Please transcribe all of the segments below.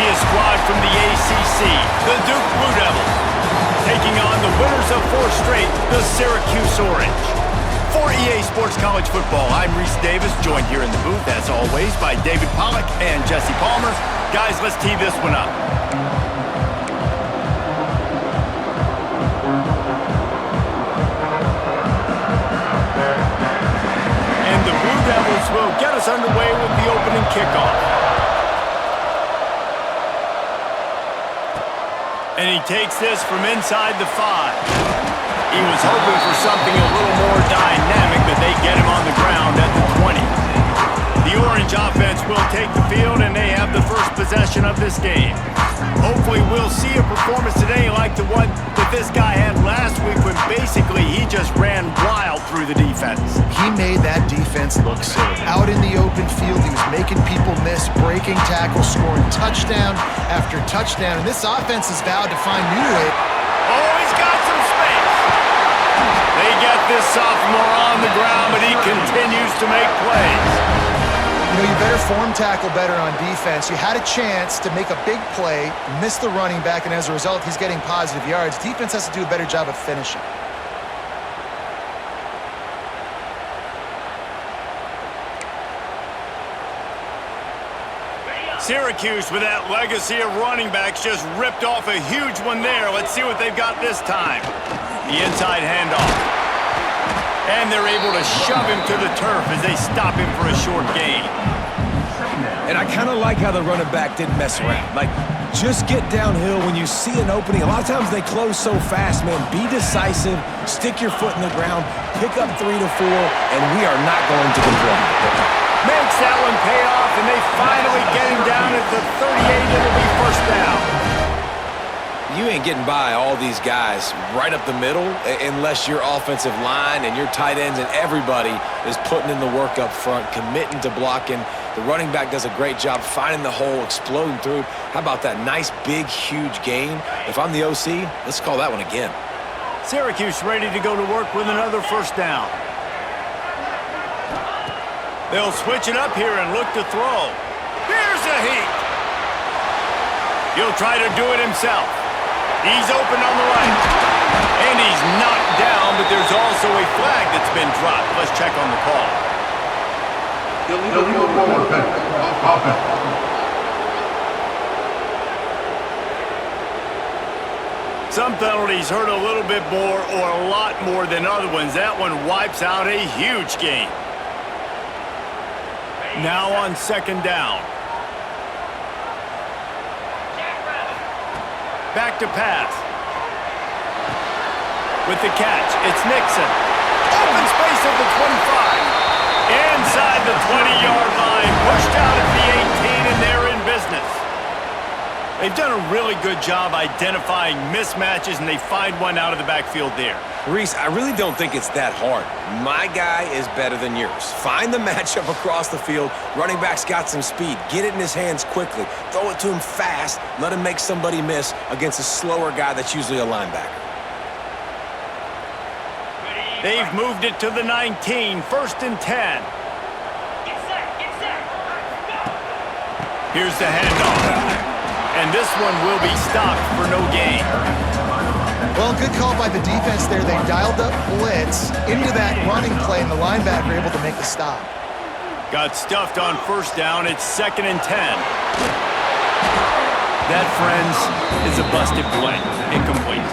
see a squad from the ACC, the Duke Blue Devils, taking on the winners of 4 straight, the Syracuse Orange. For EA Sports College Football, I'm Reese Davis, joined here in the booth, as always, by David Pollack and Jesse Palmer. Guys, let's tee this one up. And the Blue Devils will get us underway with the opening kickoff. And he takes this from inside the 5. He was hoping for something a little more dynamic, but they get him on the ground at the 20. The Orange offense will take the field, and they have the first possession of this game. Hopefully we'll see a performance today like the one that this guy had last week when basically he just ran wild through the defense. He made that defense look silly. Out in the open field, he was making people miss, breaking tackles, scoring touchdown after touchdown, and this offense has vowed to find new ways. Oh, he's got some space. They get this sophomore on the ground, but he continues to make plays. You know, you better form tackle better on defense. You had a chance to make a big play, miss the running back, and as a result, he's getting positive yards. Defense has to do a better job of finishing. Syracuse, with that legacy of running backs, just ripped off a huge one there. Let's see what they've got this time. The inside handoff. And they're able to shove him to the turf as they stop him for a short gain. And I kind of like how the running back didn't mess around. Like, just get downhill when you see an opening. A lot of times they close so fast, man. Be decisive, stick your foot in the ground, pick up 3 to 4, and we are not going to complain. Makes that one pay off, and they finally get him down at the 38. It'll be first down. You ain't getting by all these guys right up the middle unless your offensive line and your tight ends and everybody is putting in the work up front, committing to blocking. The running back does a great job finding the hole, exploding through. How about that nice, big, huge gain? If I'm the OC, let's call that one again. Syracuse ready to go to work with another first down. They'll switch it up here and look to throw. Here's a heat. He'll try to do it himself. He's open on the right. And he's knocked down, but there's also a flag that's been dropped. Let's check on the call. Illegal forward offense. Some penalties hurt a little bit more or a lot more than other ones. That one wipes out a huge gain. Now on second down. Back to pass. With the catch, it's Nixon. Open space at the 25. Inside the 20-yard line. Pushed out at the 18, and they're in business. They've done a really good job identifying mismatches, and they find one out of the backfield there. Reese, I really don't think it's that hard. My guy is better than yours. Find the matchup across the field. Running back's got some speed. Get it in his hands quickly. Throw it to him fast. Let him make somebody miss against a slower guy that's usually a linebacker. They've moved it to the 19, first and 10. Here's the handoff. And this one will be stopped for no gain. Well, good call by the defense there. They dialed up blitz into that running play, and the linebacker able to make the stop. Got stuffed on first down. It's second and 10. That, friends, is a busted play. Incomplete.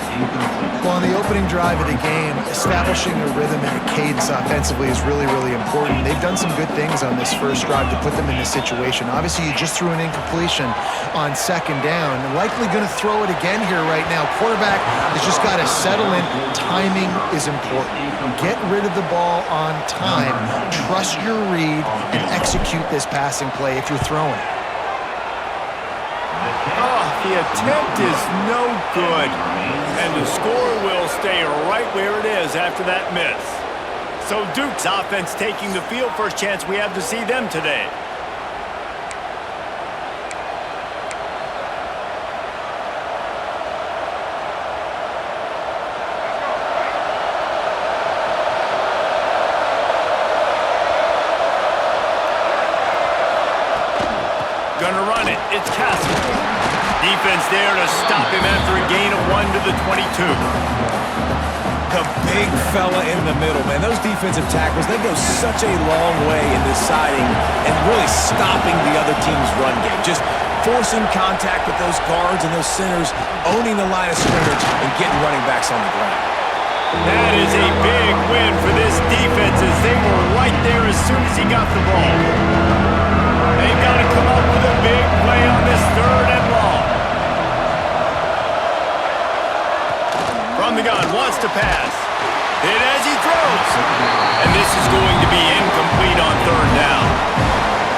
Well, on the opening drive of the game, establishing a rhythm and a cadence offensively is really, really important. They've done some good things on this first drive to put them in this situation. Obviously, you just threw an incompletion on second down. Likely going to throw it again here right now. Quarterback has just got to settle in. Timing is important. Get rid of the ball on time. Trust your read and execute this passing play if you're throwing it. The attempt is no good, and the score will stay right where it is after that miss. So Duke's offense taking the field. First chance we have to see them today. Gonna run it. It's Castle. Defense there to stop him after a gain of 1 to the 22. The big fella in the middle, man. Those defensive tackles, they go such a long way in deciding and really stopping the other team's run game. Just forcing contact with those guards and those centers, owning the line of scrimmage, and getting running backs on the ground. That is a big win for this defense as they were right there as soon as he got the ball. They've got to come up with a big play on this 3rd and long. From the gun, wants to pass. Hit as he throws. And this is going to be incomplete on 3rd down.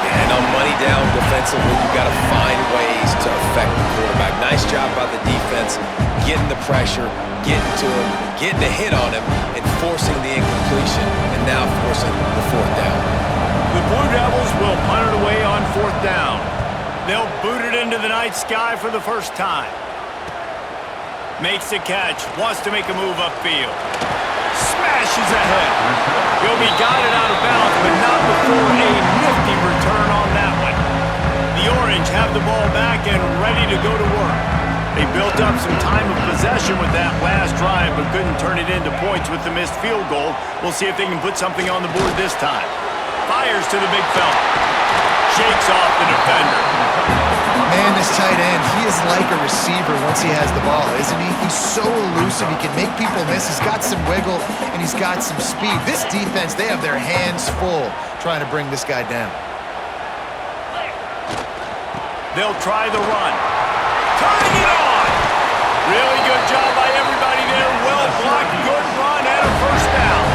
And on money down defensively, you've got to find ways to affect the quarterback. Nice job by the defense, getting the pressure, getting to him, getting a hit on him, and forcing the incompletion, and now forcing the 4th down. The Blue Devils will punt it away on 4th down. They'll boot it into the night sky for the first time. Makes the catch, wants to make a move upfield. Smashes ahead. He'll be guided out of bounds, but not before a nifty return on that one. The Orange have the ball back and ready to go to work. They built up some time of possession with that last drive, but couldn't turn it into points with the missed field goal. We'll see if they can put something on the board this time. Fires to the big fella. Shakes off the defender. Man, this tight end, he is like a receiver once he has the ball, isn't he? He's so elusive. He can make people miss. He's got some wiggle, and he's got some speed. This defense, they have their hands full trying to bring this guy down. They'll try the run. Turning it on! Really good job by everybody there. Well blocked, good run, and a 1st down.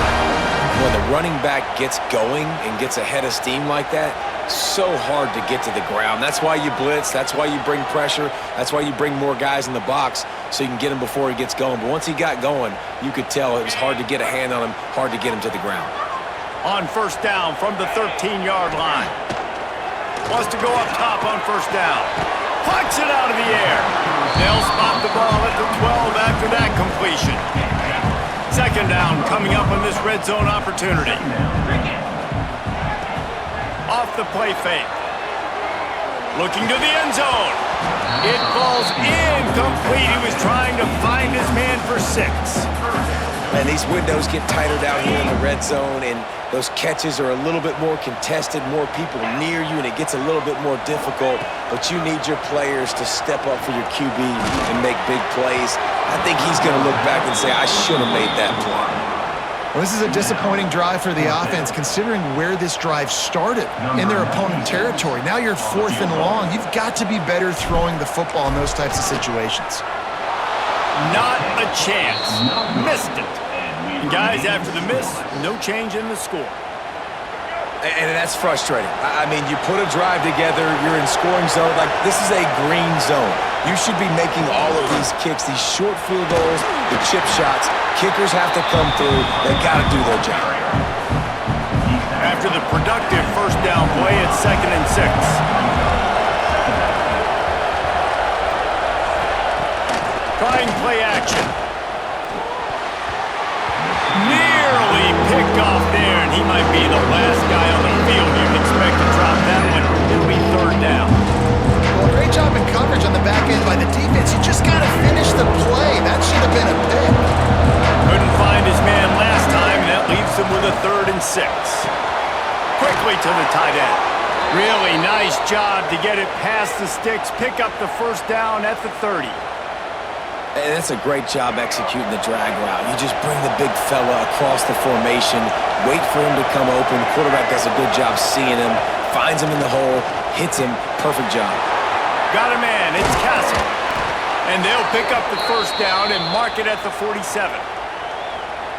When the running back gets going and gets a head of steam like that, so hard to get to the ground. That's why you blitz. That's why you bring pressure. That's why you bring more guys in the box so you can get him before he gets going. But once he got going, you could tell it was hard to get a hand on him, hard to get him to the ground. On 1st down from the 13-yard line. Wants to go up top on 1st down. Pucks it out of the air. They'll spot the ball at the 12 after that completion. 2nd down coming up on this red zone opportunity. Off the play fake. Looking to the end zone. It falls incomplete. He was trying to find his man for 6. And these windows get tighter down here in the red zone, and those catches are a little bit more contested, more people near you, and it gets a little bit more difficult. But you need your players to step up for your QB and make big plays. I think he's going to look back and say, I should have made that play. Well, this is a disappointing drive for the offense, considering where this drive started in their opponent territory. Now you're 4th and long. You've got to be better throwing the football in those types of situations. Not a chance. Missed it. And guys, after the miss, no change in the score. And that's frustrating. I mean, you put a drive together, you're in scoring zone. Like, this is a green zone. You should be making all of these kicks, these short field goals, the chip shots. Kickers have to come through. They got to do their job. After the productive 1st down play, it's 2nd and 6. Trying play action. Nearly picked off there, and he might be the last guy on the field you'd expect to drop that one. It'll be 3rd down. Well, great job in coverage on the back end by the defense. You just got to finish the play. That should have been a pick. Couldn't find his man last time, and that leaves him with a 3rd and 6. Quickly to the tight end. Really nice job to get it past the sticks, pick up the 1st down at the 30. And that's a great job executing the drag route. You just bring the big fella across the formation, wait for him to come open. The quarterback does a good job seeing him, finds him in the hole, hits him. Perfect job. Got a man. It's Castle. And they'll pick up the 1st down and mark it at the 47.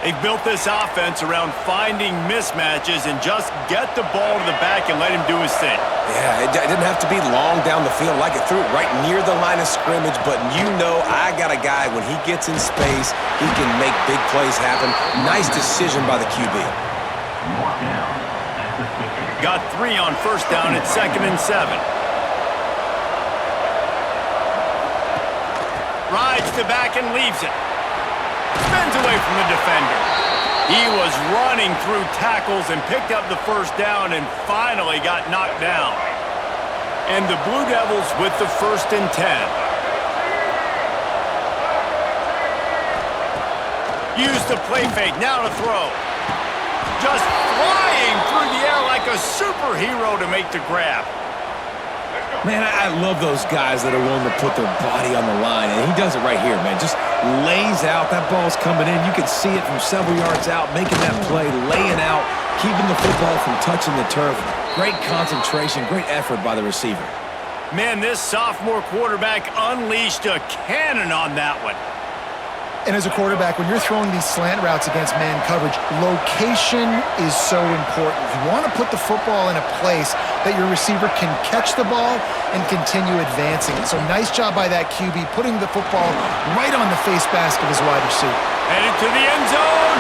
They've built this offense around finding mismatches and just get the ball to the back and let him do his thing. Yeah, it didn't have to be long down the field. Like it threw it right near the line of scrimmage, but you know I got a guy, when he gets in space, he can make big plays happen. Nice decision by the QB. Got 3 on 1st down at 2nd and 7. Rides the back and leaves it. Spins away from the defender. He was running through tackles and picked up the 1st down and finally got knocked down. And the Blue Devils with the 1st and 10. Used the play fake, now to throw. Just flying through the air like a superhero to make the grab. Man, I love those guys that are willing to put their body on the line, and he does it right here, man. Just lays out. That ball's coming in. You can see it from several yards out, making that play, laying out, keeping the football from touching the turf. Great concentration, great effort by the receiver. Man, this sophomore quarterback unleashed a cannon on that one. And as a quarterback, when you're throwing these slant routes against man coverage, location is so important. You want to put the football in a place that your receiver can catch the ball and continue advancing. So nice job by that QB, putting the football right on the face mask of his wide receiver. Headed to the end zone,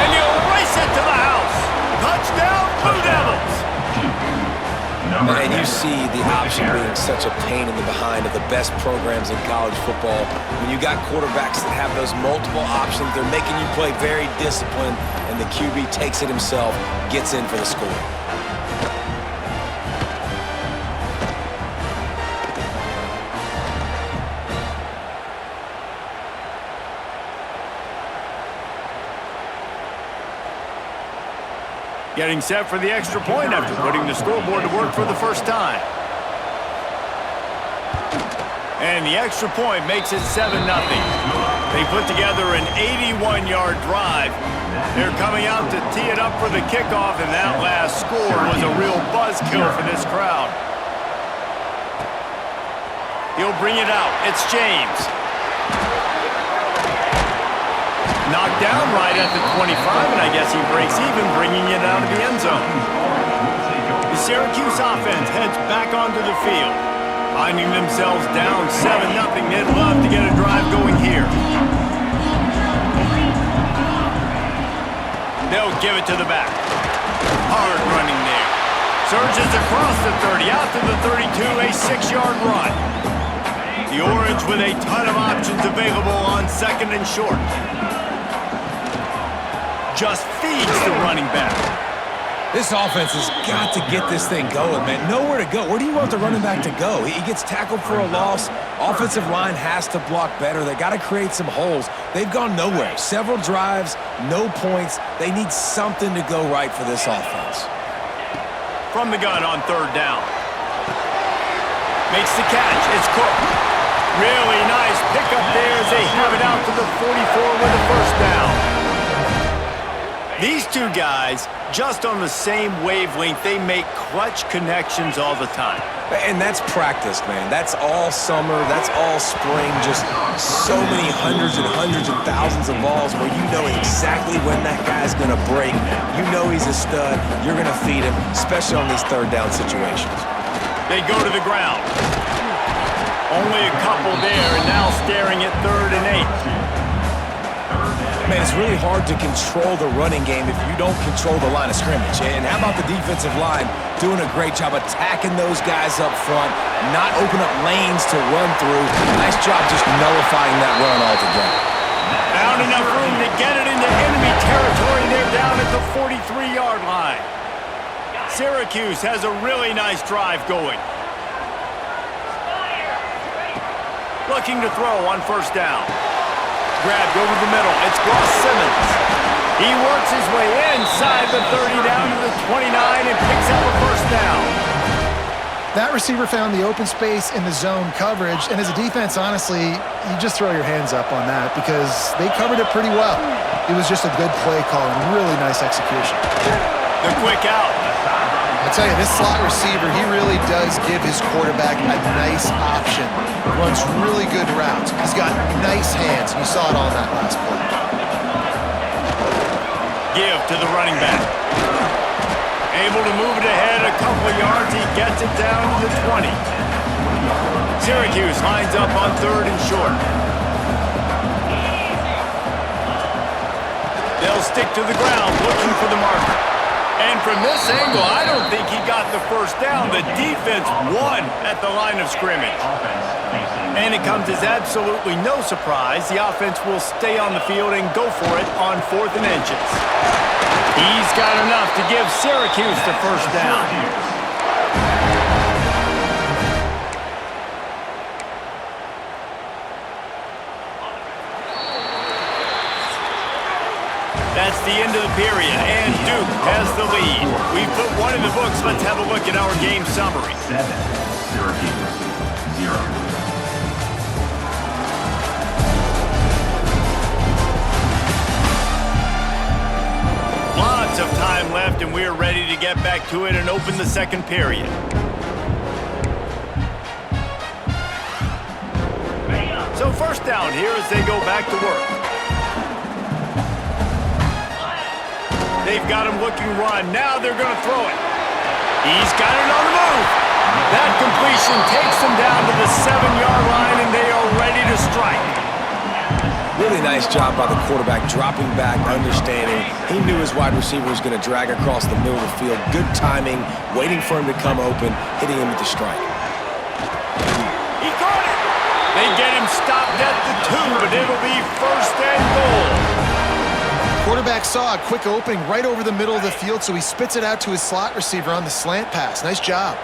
and he'll race it to the house. Touchdown, Blue Devils. And you see the option being such a pain in the behind of the best programs in college football. When you got quarterbacks that have those multiple options, they're making you play very disciplined, and the QB takes it himself, gets in for the score. Getting set for the extra point after putting the scoreboard to work for the first time. And the extra point makes it 7-0. They put together an 81-yard drive. They're coming out to tee it up for the kickoff, and that last score was a real buzzkill for this crowd. He'll bring it out. It's James. Knocked down right at the 25, and I guess he breaks even, bringing it out of the end zone. The Syracuse offense heads back onto the field. Finding themselves down 7-0, they'd love to get a drive going here. They'll give it to the back. Hard running there. Surges across the 30, out to the 32, a 6-yard run. The Orange with a ton of options available on second and short. Just feeds the running back. This offense has got to get this thing going, man. Nowhere to go. Where do you want the running back to go? He gets tackled for a loss. Offensive line has to block better. They got to create some holes. They've gone nowhere. Several drives, no points. They need something to go right for this offense. From the gun on third down. Makes the catch. It's Cook. Really nice pickup there as they have it out to the 44 with a first down. These two guys, just on the same wavelength, they make clutch connections all the time. And that's practice, man. That's all summer. That's all spring. Just so many hundreds and thousands of balls where you know exactly when that guy's going to break. You know he's a stud. You're going to feed him, especially on these third down situations. They go to the ground. Only a couple there, and now staring at 3rd and 8. Man, it's really hard to control the running game if you don't control the line of scrimmage. And how about the defensive line doing a great job attacking those guys up front, not open up lanes to run through. Nice job just nullifying that run altogether. Found enough room to get it into enemy territory. They're down at the 43-yard line. Syracuse has a really nice drive going. Looking to throw on first down. Grabbed over the middle. It's Ross Simmons. He works his way inside the 30 down to the 29 and picks up a first down. That receiver found the open space in the zone coverage, and as a defense, honestly, you just throw your hands up on that because they covered it pretty well. It was just a good play call and really nice execution. The quick out. I tell you, this slot receiver, he really does give his quarterback a nice option. Runs really good routes. He's got nice hands. You saw it all in that last play. Give to the running back. Able to move it ahead a couple of yards. He gets it down to the 20. Syracuse lines up on 3rd and short. They'll stick to the ground looking for the marker. And from this angle, I don't think he got the first down. The defense won at the line of scrimmage. And it comes as absolutely no surprise. The offense will stay on the field and go for it on 4th and inches. He's got enough to give Syracuse the first down. That's the end of the period, and Duke has the lead. We've put one in the books. Let's have a look at our game summary. 7, Syracuse, 0. Lots of time left, and we're ready to get back to it and open the second period. So first down here as they go back to work. They've got him looking run. Now they're going to throw it. He's got it on the move. That completion takes them down to the 7-yard line, and they are ready to strike. Really nice job by the quarterback, dropping back, understanding. He knew his wide receiver was going to drag across the middle of the field. Good timing, waiting for him to come open, hitting him with the strike. He got it. They get him stopped at the 2, but it'll be first and goal. Quarterback saw a quick opening right over the middle of the field, so he spits it out to his slot receiver on the slant pass. Nice job.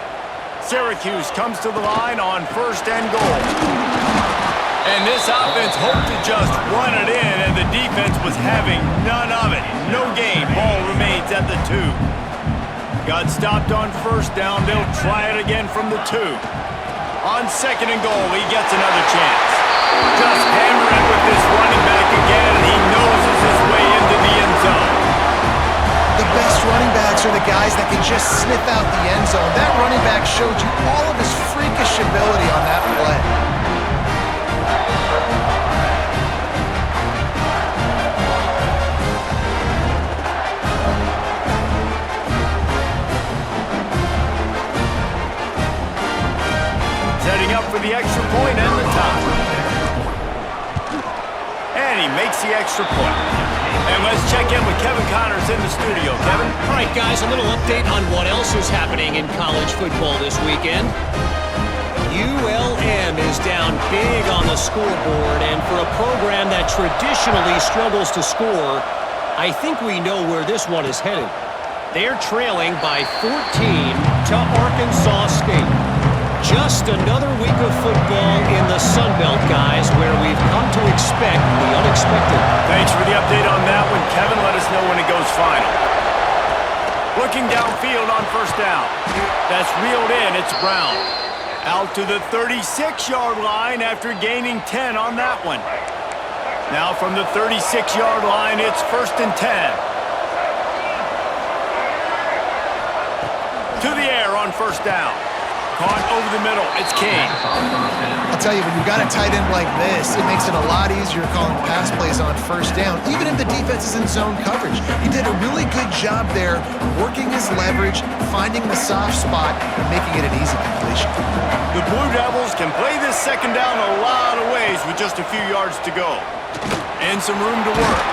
Syracuse comes to the line on first and goal. And this offense hoped to just run it in, and the defense was having none of it. No gain. Ball remains at the 2. Got stopped on first down. They'll try it again from the 2. On second and goal, he gets another chance. Just hammer it with this running back again, and he noses his way into the end zone. The best running backs are the guys that can just sniff out the end zone. That running back showed you all of his freakish ability on that play. Setting up for the extra point and the tie. And he makes the extra point. And let's check in with Kevin Connors in the studio. Kevin? All right, guys, a little update on what else is happening in college football this weekend. ULM is down big on the scoreboard, and for a program that traditionally struggles to score, I think we know where this one is headed. They're trailing by 14 to Arkansas State. Just another week of football in the Sun Belt, guys, where we've come to expect the unexpected. Thanks for the update on that one, Kevin. Let us know when it goes final. Looking downfield on first down. That's reeled in. It's Brown. Out to the 36-yard line after gaining 10 on that one. Now from the 36-yard line, it's first and 10. To the air on first down. Caught over the middle. It's King. I'll tell you, when you've got a tight end like this, it makes it a lot easier calling pass plays on first down, even if the defense is in zone coverage. He did a really good job there, working his leverage, finding the soft spot, and making it an easy completion. The Blue Devils can play this second down a lot of ways with just a few yards to go. And some room to work.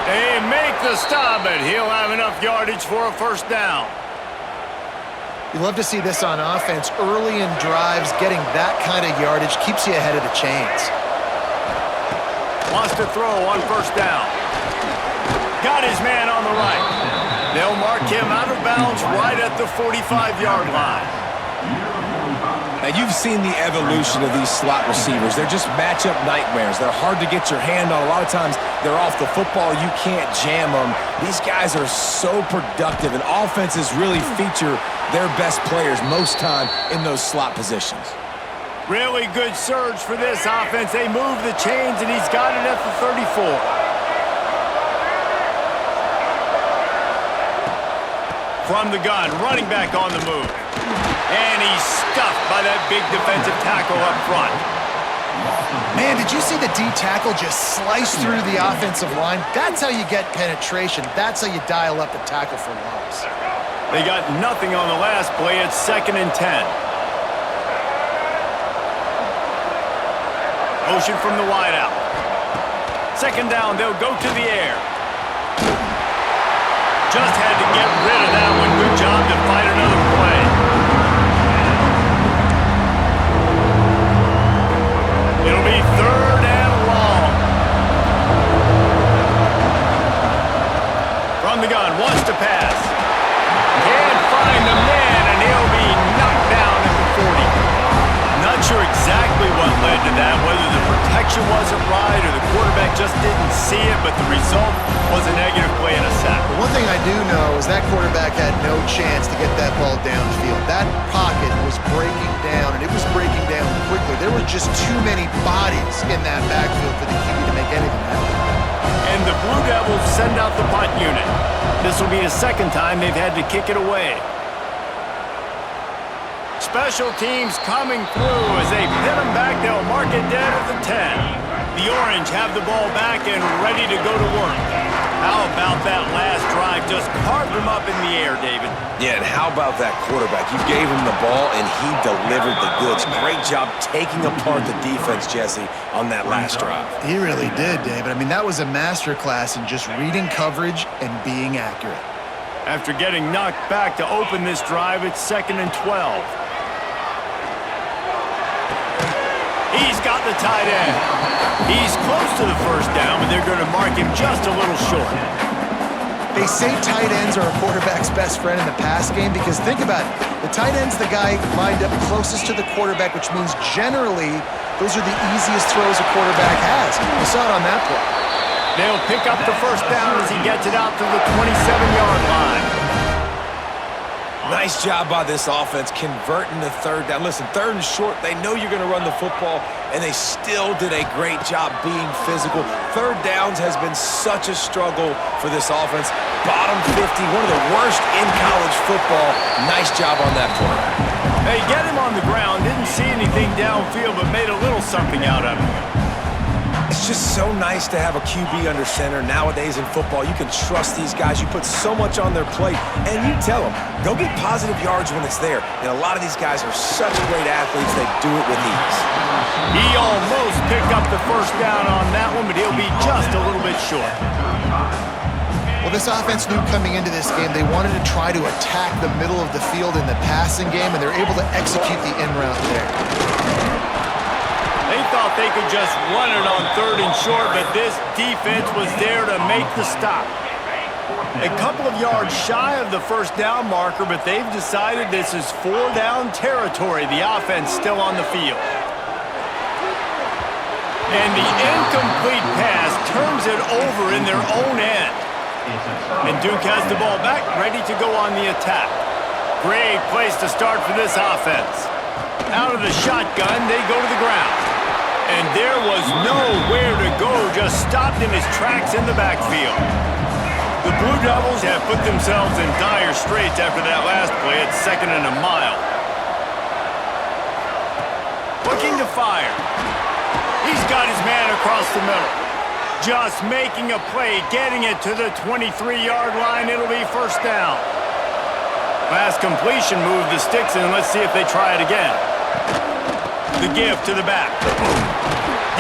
They make the stop, but he'll have enough yardage for a first down. You love to see this on offense. Early in drives, getting that kind of yardage keeps you ahead of the chains. Wants to throw on first down. Got his man on the right. They'll mark him out of bounds right at the 45-yard line. Now, you've seen the evolution of these slot receivers. They're just matchup nightmares. They're hard to get your hand on. A lot of times, they're off the football. You can't jam them. These guys are so productive, and offenses really feature their best players most time in those slot positions. Really good surge for this offense. They move the chains, and he's got it at the 34. From the gun, running back on the move. And he's stuffed by that big defensive tackle up front. Man, did you see the D tackle just slice through the offensive line? That's how you get penetration. That's how you dial up the tackle for loss. They got nothing on the last play. It's second and 10. Motion from the wideout. Second down, they'll go to the air. Just had to get rid of that one. Good job to fight another play. It'll be third and long. From the gun, wants to pass. Can't find the man, and he'll be knocked down at the 40. Not sure exactly what led to that, whether the protection wasn't right or the quarterback just didn't see it, but the result was a negative play and a sack. But one thing I do know is that quarterback had no chance to get that ball downfield. That pocket was breaking down, and it was breaking down quickly. There were just too many bodies in that backfield for the QB to make anything happen. And the Blue Devils send out the punt unit. This will be the second time they've had to kick it away. Special teams coming through as they pin them back. They'll mark it dead at the 10. The Orange have the ball back and ready to go to work. How about that last drive? Just carved them up in the air, David. Yeah, and how about that quarterback? You gave him the ball, and he delivered the goods. Great job taking apart the defense, Jesse, on that last drive. He really did, David. I mean, that was a masterclass in just reading coverage and being accurate. After getting knocked back to open this drive, it's 2nd and 12. He's got the tight end. He's close to the first down, but they're going to mark him just a little short. They say tight ends are a quarterback's best friend in the pass game because think about it. The tight end's the guy lined up closest to the quarterback, which means generally those are the easiest throws a quarterback has. We saw it on that play. They'll pick up the first down as he gets it out to the 27-yard line. Nice job by this offense converting the third down. Listen, 3rd and short, they know you're going to run the football, and they still did a great job being physical. 3rd downs has been such a struggle for this offense. Bottom 50, one of the worst in college football. Nice job on that play. They get him on the ground, didn't see anything downfield, but made a little something out of it. It's just so nice to have a QB under center. Nowadays in football, you can trust these guys. You put so much on their plate, and you tell them, go get positive yards when it's there. And a lot of these guys are such great athletes, they do it with ease. He almost picked up the first down on that one, but he'll be just a little bit short. Well, this offense knew coming into this game they wanted to try to attack the middle of the field in the passing game, and they're able to execute the in route there. They thought they could just run it on 3rd and short, but this defense was there to make the stop. A couple of yards shy of the first down marker, but they've decided this is 4-down territory. The offense still on the field. And the incomplete pass turns it over in their own end. And Duke has the ball back, ready to go on the attack. Great place to start for this offense. Out of the shotgun, they go to the ground. And there was nowhere to go, just stopped in his tracks in the backfield. The Blue Devils have put themselves in dire straits after that last play at 2nd and a mile. Looking to fire. He's got his man across the middle. Just making a play, getting it to the 23-yard line. It'll be first down. Last completion moved the sticks in. Let's see if they try it again. The give to the back.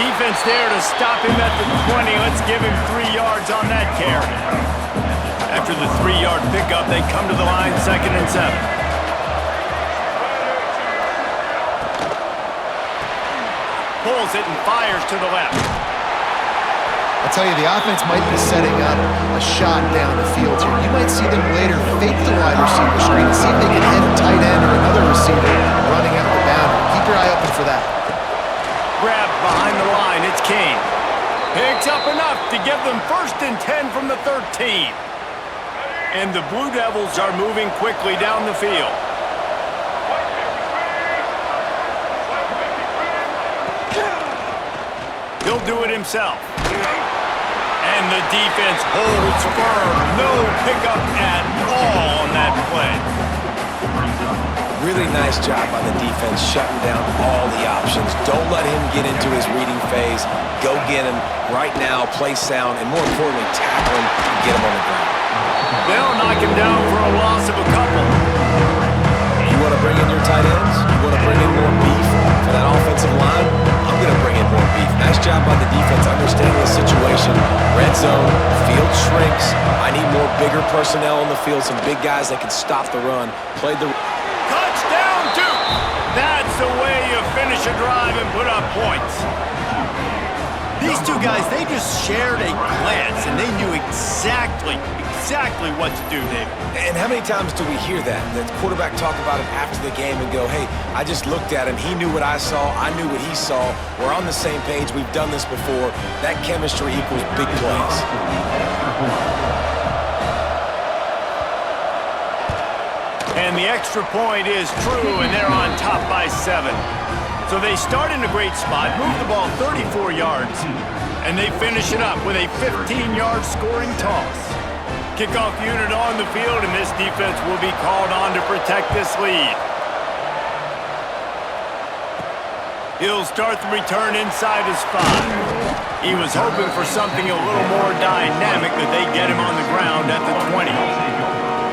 Defense there to stop him at the 20. Let's give him 3 yards on that carry. After the 3-yard pickup, they come to the line, 2nd and 7. Pulls it and fires to the left. I'll tell you, the offense might be setting up a shot down the field here. You might see them later fake the wide receiver screen and see if they can hit a tight end or another receiver running up the boundary. Keep your eye open for that. Grabbed behind the line, it's Kane. Picks up enough to give them 1st and 10 from the 13. And the Blue Devils are moving quickly down the field. He'll do it himself. And the defense holds firm. No pickup at all on that play. Really nice job by the defense shutting down all the options. Don't let him get into his reading phase. Go get him right now, play sound, and more importantly, tackle him and get him on the ground. They'll knock him down for a loss of a couple. You want to bring in your tight ends? You want to bring in more beef for that offensive line? I'm going to bring in more beef. Nice job by the defense understanding the situation. Red zone, field shrinks. I need more bigger personnel on the field, some big guys that can stop the run. Played the... Touchdown, Duke! That's the way you finish a drive and put up points. These two guys, they just shared a glance, and they knew exactly what to do, David. And how many times do we hear that? The quarterback talk about him after the game and go, hey, I just looked at him. He knew what I saw. I knew what he saw. We're on the same page. We've done this before. That chemistry equals big plays. And the extra point is true, and they're on top by 7. So they start in a great spot, move the ball 34 yards, and they finish it up with a 15-yard scoring toss. Kickoff unit on the field, and this defense will be called on to protect this lead. He'll start the return inside his 5. He was hoping for something a little more dynamic, that they get him on the ground at the 20.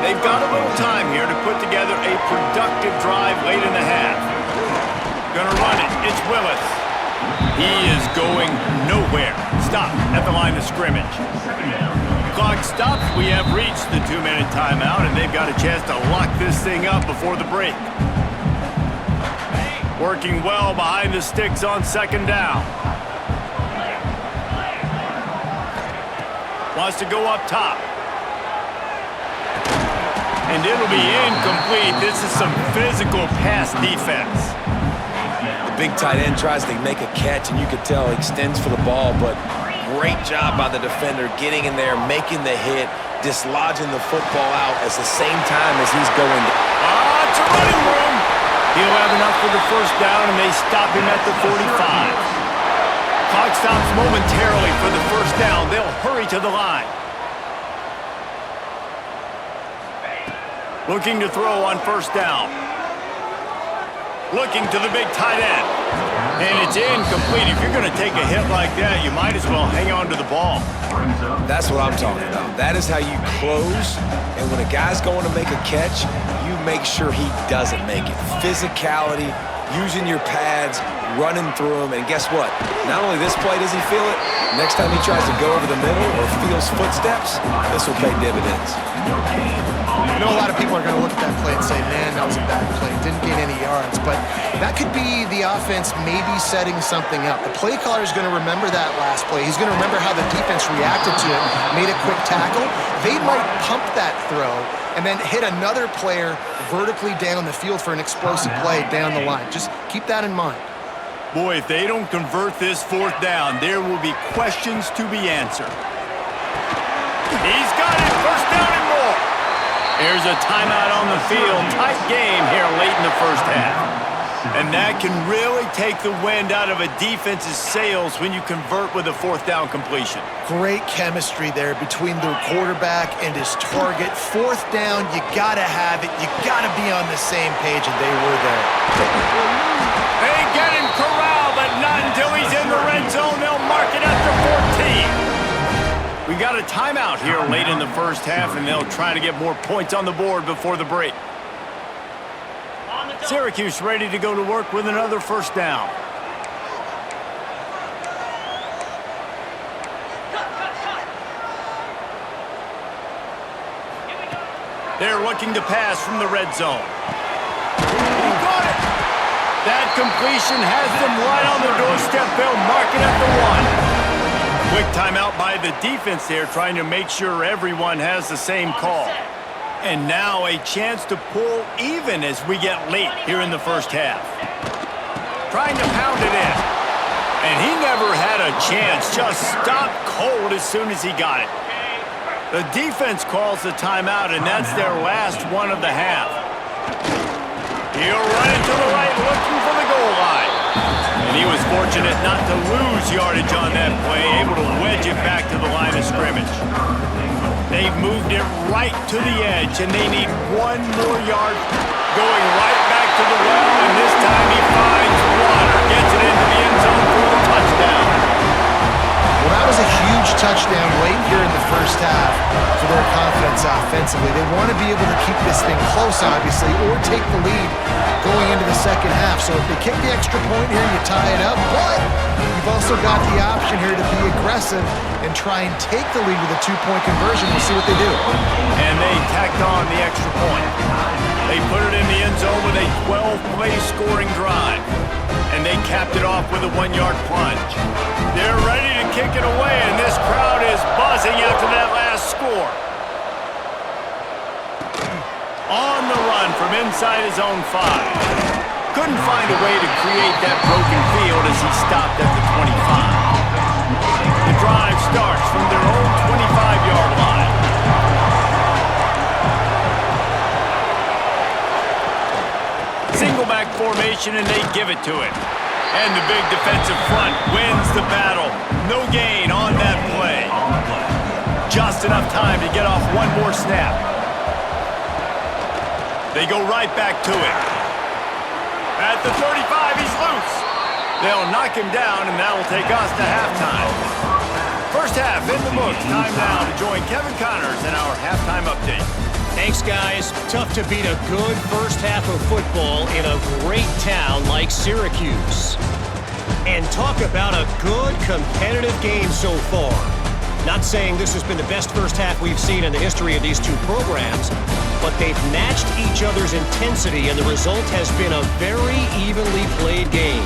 They've got a little time here to put together a productive drive late in the half. Gonna run it. It's Willis. He is going nowhere. Stop at the line of scrimmage. Clock stops. We have reached the 2-minute timeout, and they've got a chance to lock this thing up before the break. Working well behind the sticks on 2nd down. Wants to go up top. And it'll be incomplete. This is some physical pass defense. The big tight end tries to make a catch, and you could tell he extends for the ball, but great job by the defender getting in there, making the hit, dislodging the football out at the same time as he's going. It's a running room. He'll have enough for the 1st down, and they stop him at the 45. Clock stops momentarily for the 1st down. They'll hurry to the line. Looking to throw on 1st down. Looking to the big tight end. And it's incomplete. If you're going to take a hit like that, you might as well hang on to the ball. That's what I'm talking about. That is how you close. And when a guy's going to make a catch, you make sure he doesn't make it. Physicality, using your pads, running through them. And guess what? Not only this play does he feel it, next time he tries to go over the middle or feels footsteps, this will pay dividends. I know a lot of people are going to look at that play and say, man, that was a bad play. Didn't gain any yards. But that could be the offense maybe setting something up. The play caller is going to remember that last play. He's going to remember how the defense reacted to it, made a quick tackle. They might pump that throw and then hit another player vertically down the field for an explosive play down the line. Just keep that in mind. Boy, if they don't convert this 4th down, there will be questions to be answered. He's got it. 1st down and more. There's a timeout on the field. Tight game here late in the 1st half. And that can really take the wind out of a defense's sails when you convert with a 4th down completion. Great chemistry there between the quarterback and his target. 4th down, you gotta have it. You gotta be on the same page, and they were there. They get him corralled, but not until he's in the red zone. They'll mark it at the 14. We got a timeout here late in the 1st half, and they'll try to get more points on the board before the break. Syracuse ready to go to work with another 1st down. They're looking to pass from the red zone. He got it. That completion has them right on the doorstep. They'll mark it at the 1. Quick timeout by the defense there, trying to make sure everyone has the same call. And now a chance to pull even as we get late here in the 1st half. Trying to pound it in. And he never had a chance, just stopped cold as soon as he got it. The defense calls the timeout, and that's their last one of the half. He'll run it to the right, looking for the goal line. And he was fortunate not to lose yardage on that play, able to wedge it back to the line of scrimmage. They've moved it right to the edge, and they need 1 more yard. Going right back to the well, and this time he finds water. Gets it into the end zone for the touchdown. Well, that was a huge touchdown late here in the 1st half for their confidence offensively. They want to be able to keep this thing close, obviously, or take the lead going into the 2nd half. So if they kick the extra point here, you tie it up. But you've also got the option here to be aggressive and try and take the lead with a 2-point conversion. We'll see what they do. And they tacked on the extra point. They put it in the end zone with a 12-play scoring drive. And they capped it off with a 1-yard plunge. They're ready to kick it away, and this crowd is buzzing after that last score. On the run from inside his own 5. Couldn't find a way to create that broken field as he stopped at the 25. The drive starts from their own 25-yard line. Single back formation, and they give it to it. And the big defensive front wins the battle. No gain on that play. Just enough time to get off one more snap. They go right back to it. At the 35, he's loose. They'll knock him down, and that will take us to halftime. First half in the books. Time now to join Kevin Connors in our halftime update. Thanks, guys. Tough to beat a good first half of football in a great town like Syracuse. And talk about a good competitive game so far. Not saying this has been the best first half we've seen in the history of these two programs, but they've matched each other's intensity, and the result has been a very evenly played game.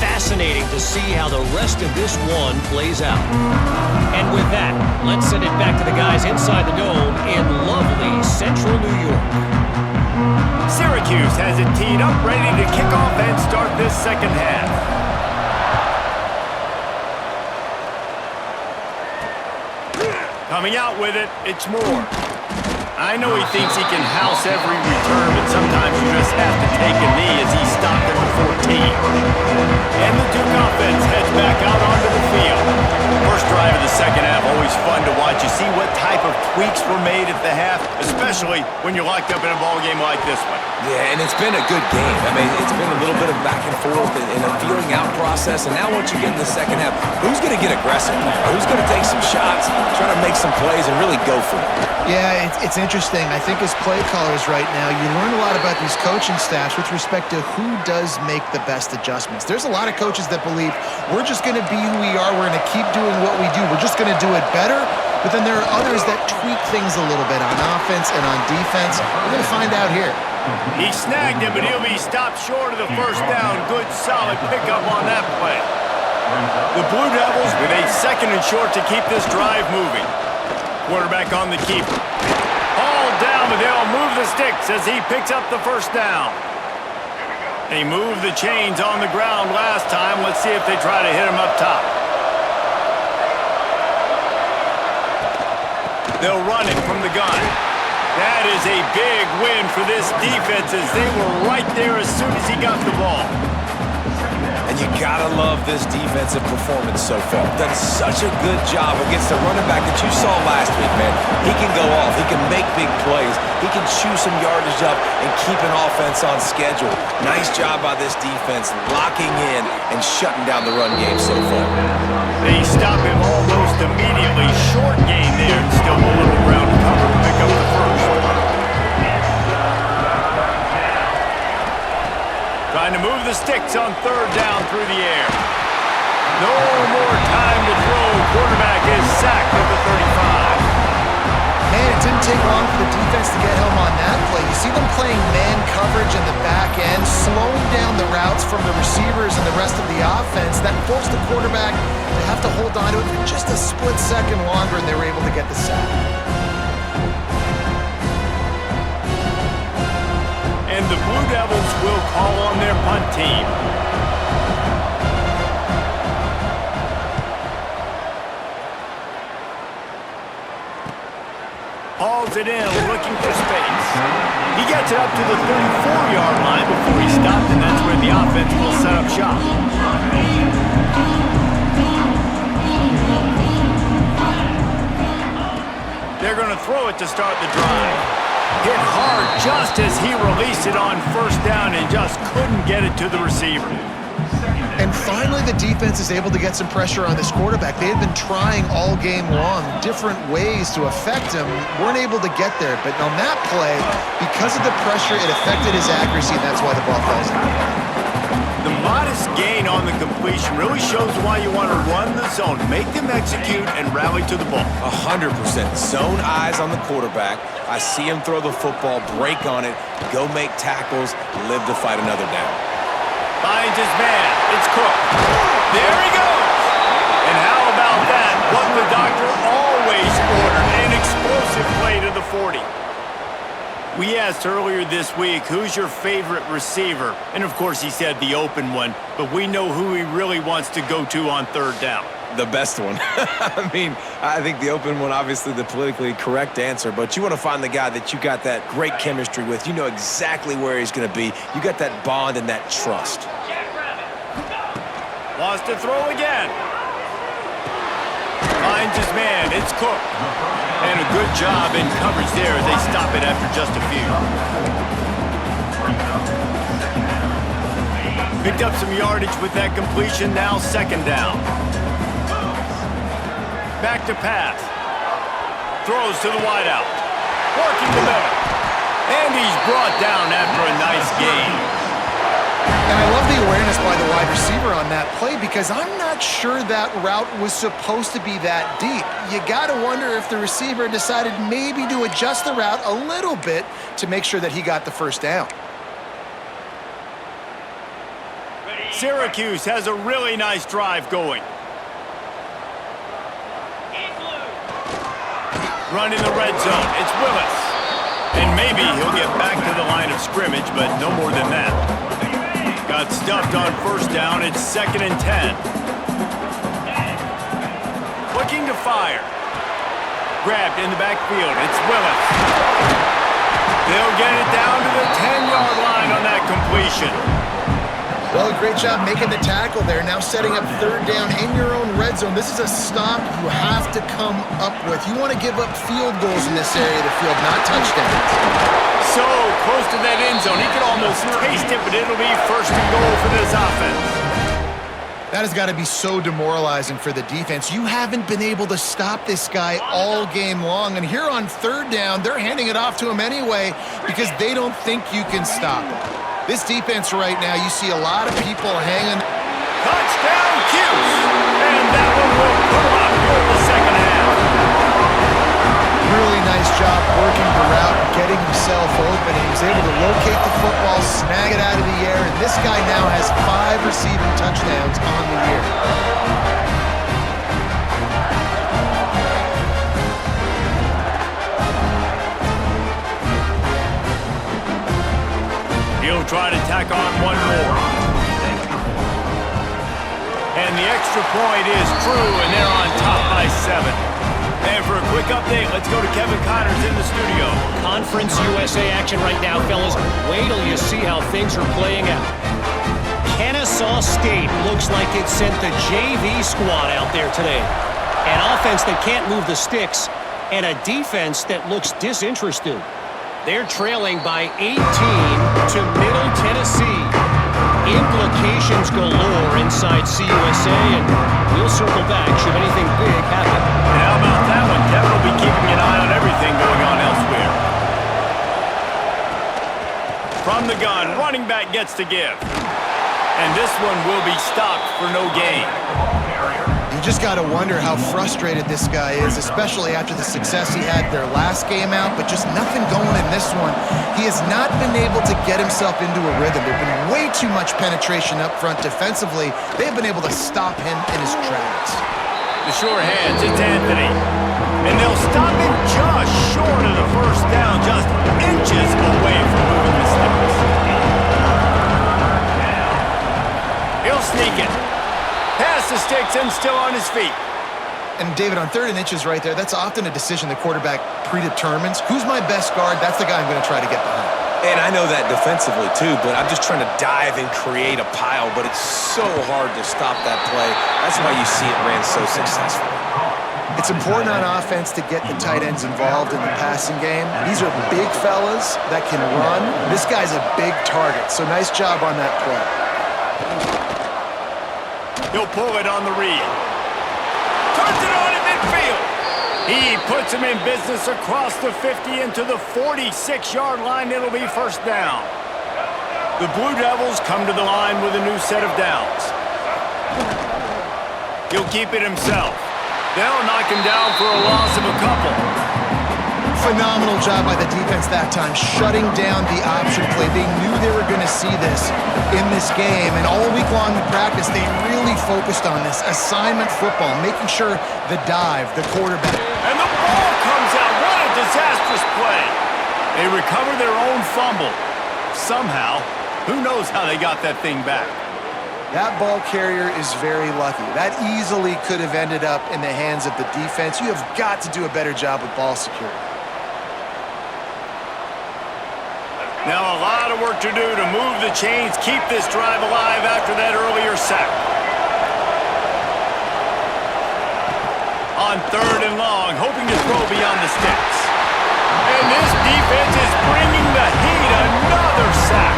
Fascinating to see how the rest of this one plays out. And with that, let's send it back to the guys inside the dome in lovely central New York. Syracuse has it teed up, ready to kick off and start this second half. Coming out with it, it's Moore. I know he thinks he can house every return, but sometimes you just have to take a knee as he stopped at the 14. And the Duke offense heads back out onto the field. First drive of the second half, always fun to watch. You see what type of tweaks were made at the half, especially when you're locked up in a ball game like this one. Yeah, and it's been a good game. I mean, it's been a little bit of back and forth and a feeling out process. And now once you get in the second half, who's going to get aggressive? Who's going to take some shots, try to make some plays, and really go for it? Yeah, it's interesting. I think as play callers right now, you learn a lot about these coaching staffs with respect to who does make the best adjustments. There's a lot of coaches that believe we're just going to be who we are. We're going to keep doing what we do. We're just going to do it better. But then there are others that tweak things a little bit on offense and on defense. We're going to find out here. He snagged him, but he'll be stopped short of the first down. Good, solid pickup on that play. The Blue Devils with a second and short to keep this drive moving. Quarterback on the keeper. Hauled down, but they'll move the sticks as he picks up the first down. They moved the chains on the ground last time. Let's see if they try to hit him up top. They'll run it from the gun. That is a big win for this defense as they were right there as soon as he got the ball. And you gotta love this defensive performance so far. Done such a good job against the running back that you saw last week, man. He can go off. He can make big plays. He can chew some yardage up and keep an offense on schedule. Nice job by this defense locking in and shutting down the run game so far. They stop him almost immediately. Short gain there and still a little ground to cover to pick up the first. Trying to move the sticks on third down through the air. No more time to throw. Quarterback is sacked at the 35. Man, it didn't take long for the defense to get home on that play. You see them playing man coverage in the back end, slowing down the routes from the receivers and the rest of the offense. That forced the quarterback to have to hold on to it for just a split second longer, and they were able to get the sack. And the Blue Devils will call on their punt team. Hauls it in, looking for space. He gets it up to the 34-yard line before he stopped, and that's where the offense will set up shop. They're going to throw it to start the drive. Hit hard just as he released it on first down and just couldn't get it to the receiver. And finally, the defense is able to get some pressure on this quarterback. They had been trying all game long different ways to affect him, weren't able to get there. But on that play, because of the pressure, it affected his accuracy, and that's why the ball falls into play. The modest gain on the completion really shows why you want to run the zone, make them execute, and rally to the ball. 100%. Zone eyes on the quarterback. I see him throw the football, break on it, go make tackles, live to fight another down. Finds his man. It's Cook. There he goes. And how about that? What the doctor always ordered, an explosive play to the 40. We asked earlier this week, who's your favorite receiver? And of course he said the open one, but we know who he really wants to go to on third down. The best one. I mean, I think the open one, obviously the politically correct answer, but you want to find the guy that you got that great chemistry with. You know exactly where he's going to be. You got that bond and that trust. Wants to throw again. Finds his man. It's Cook. And a good job in coverage there as they stop it after just a few. Picked up some yardage with that completion. Now second down. Back to pass. Throws to the wideout. Working the middle. And he's brought down after a nice gain. And I love the awareness by the wide receiver on that play because I'm not sure that route was supposed to be that deep. You got to wonder if the receiver decided maybe to adjust the route a little bit to make sure that he got the first down. Syracuse has a really nice drive going. Run in the red zone. It's Willis. And maybe he'll get back to the line of scrimmage, but no more than that. Got stuffed on first down. It's 2nd and 10. Looking to fire. Grabbed in the backfield. It's Willis. They'll get it down to the 10-yard line on that completion. Well, great job making the tackle there. Now setting up third down in your own red zone. This is a stop you have to come up with. You want to give up field goals in this area of the field, not touchdowns. So close to that end zone. He could almost taste it, but it'll be first and goal for this offense. That has got to be so demoralizing for the defense. You haven't been able to stop this guy all game long. And here on third down, they're handing it off to him anyway because they don't think you can stop him. This defense right now, you see a lot of people hanging. Touchdown, Cuse! And that one will pull up here in the second half. Really nice job working the route and getting himself open. He was able to locate the football, snag it out of the air, and this guy now has 5 receiving touchdowns on the year. He'll try to tack on one more. And the extra point is true, and they're on top by 7. And for a quick update, let's go to Kevin Connors in the studio. Conference USA action right now, fellas. Wait till you see how things are playing out. Kennesaw State looks like it sent the JV squad out there today. An offense that can't move the sticks, and a defense that looks disinterested. They're trailing by 18 to Middle Tennessee. Implications galore inside CUSA, and we'll circle back should anything big happen. And how about that one? Kevin will be keeping an eye on everything going on elsewhere. From the gun, running back gets to give. And this one will be stopped for no gain. You just got to wonder how frustrated this guy is, especially after the success he had their last game out, but just nothing going in this one. He has not been able to get himself into a rhythm. There's been way too much penetration up front defensively. They've been able to stop him in his tracks. The sure hands, it's Anthony. And they'll stop him just short of the first down, just inches away from moving the sticks. He'll sneak it. Pass the sticks and still on his feet. And David, on 3rd and inches right there, that's often a decision the quarterback predetermines. Who's my best guard? That's the guy I'm going to try to get behind. And I know that defensively too, but I'm just trying to dive and create a pile, but it's so hard to stop that play. That's why you see it ran so successfully. It's important on offense to get the tight ends involved in the passing game. These are big fellas that can run. This guy's a big target, so nice job on that play. He'll pull it on the read. Turns it on in midfield. He puts him in business across the 50 into the 46-yard line. It'll be first down. The Blue Devils come to the line with a new set of downs. He'll keep it himself. They'll knock him down for a loss of a couple. Phenomenal job by the defense that time, shutting down the option play. They knew they were going to see this in this game, and all week long in practice, they really focused on this assignment football, making sure the dive, the quarterback. And the ball comes out. What a disastrous play. They recover their own fumble. Somehow, who knows how they got that thing back. That ball carrier is very lucky. That easily could have ended up in the hands of the defense. You have got to do a better job with ball security. Now a lot of work to do to move the chains, keep this drive alive after that earlier sack. On 3rd and long, hoping to throw beyond the sticks. And this defense is bringing the heat. Another sack.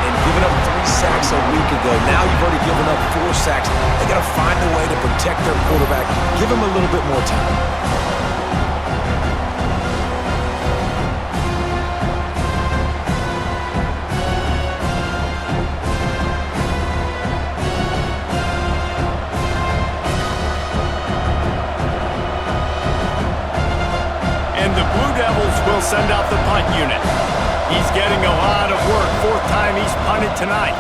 And giving up 3 sacks a week ago. Now you've already given up 4 sacks. They got to find a way to protect their quarterback. Give him a little bit more time. Will send out the punt unit. He's getting a lot of work. 4th time he's punted tonight.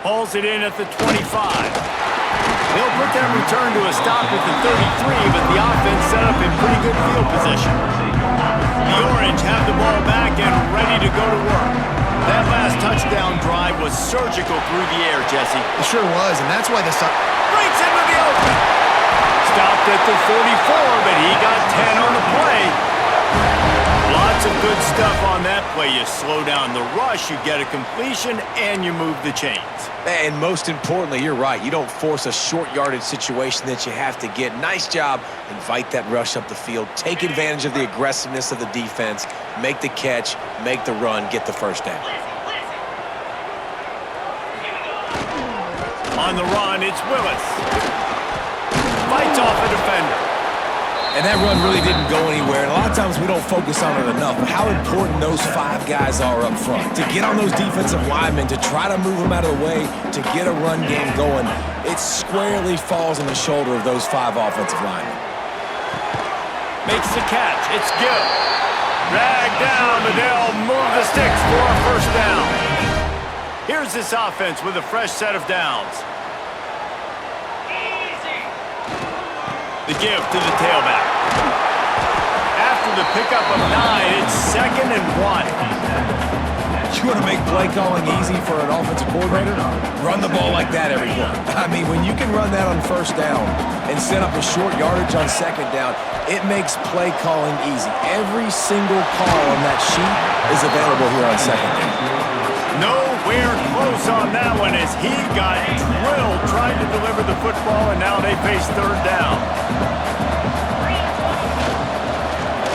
Hauls it in at the 25. They'll put that return to a stop at the 33, but the offense set up in pretty good field position. The Orange have the ball back and ready to go to work. That last touchdown drive was surgical through the air, Jesse. It sure was, and that's why the breaks into the open. Stopped at the 44, but he got 10 on the play. Lots of good stuff on that play. You slow down the rush, you get a completion, and you move the chains. And most importantly, you're right. You don't force a short yardage situation that you have to get. Nice job. Invite that rush up the field. Take advantage of the aggressiveness of the defense. Make the catch, make the run, get the first down. On the run, it's Willis. Fights off a defender. And that run really didn't go anywhere. And a lot of times we don't focus on it enough, but how important those 5 guys are up front. To get on those defensive linemen, to try to move them out of the way, to get a run game going, it squarely falls on the shoulder of those 5 offensive linemen. Makes the catch. It's Gill. Dragged down, but they'll move the sticks for a first down. Here's this offense with a fresh set of downs. The give to the tailback. After the pickup of 9, it's 2nd and 1. You want to make play calling easy for an offensive coordinator? Run the ball like that every play. I mean, when you can run that on first down and set up a short yardage on 2nd down, it makes play calling easy. Every single call on that sheet is available here on 2nd down. Nowhere close on that one as he got drilled trying to deliver the football, and now they face 3rd down.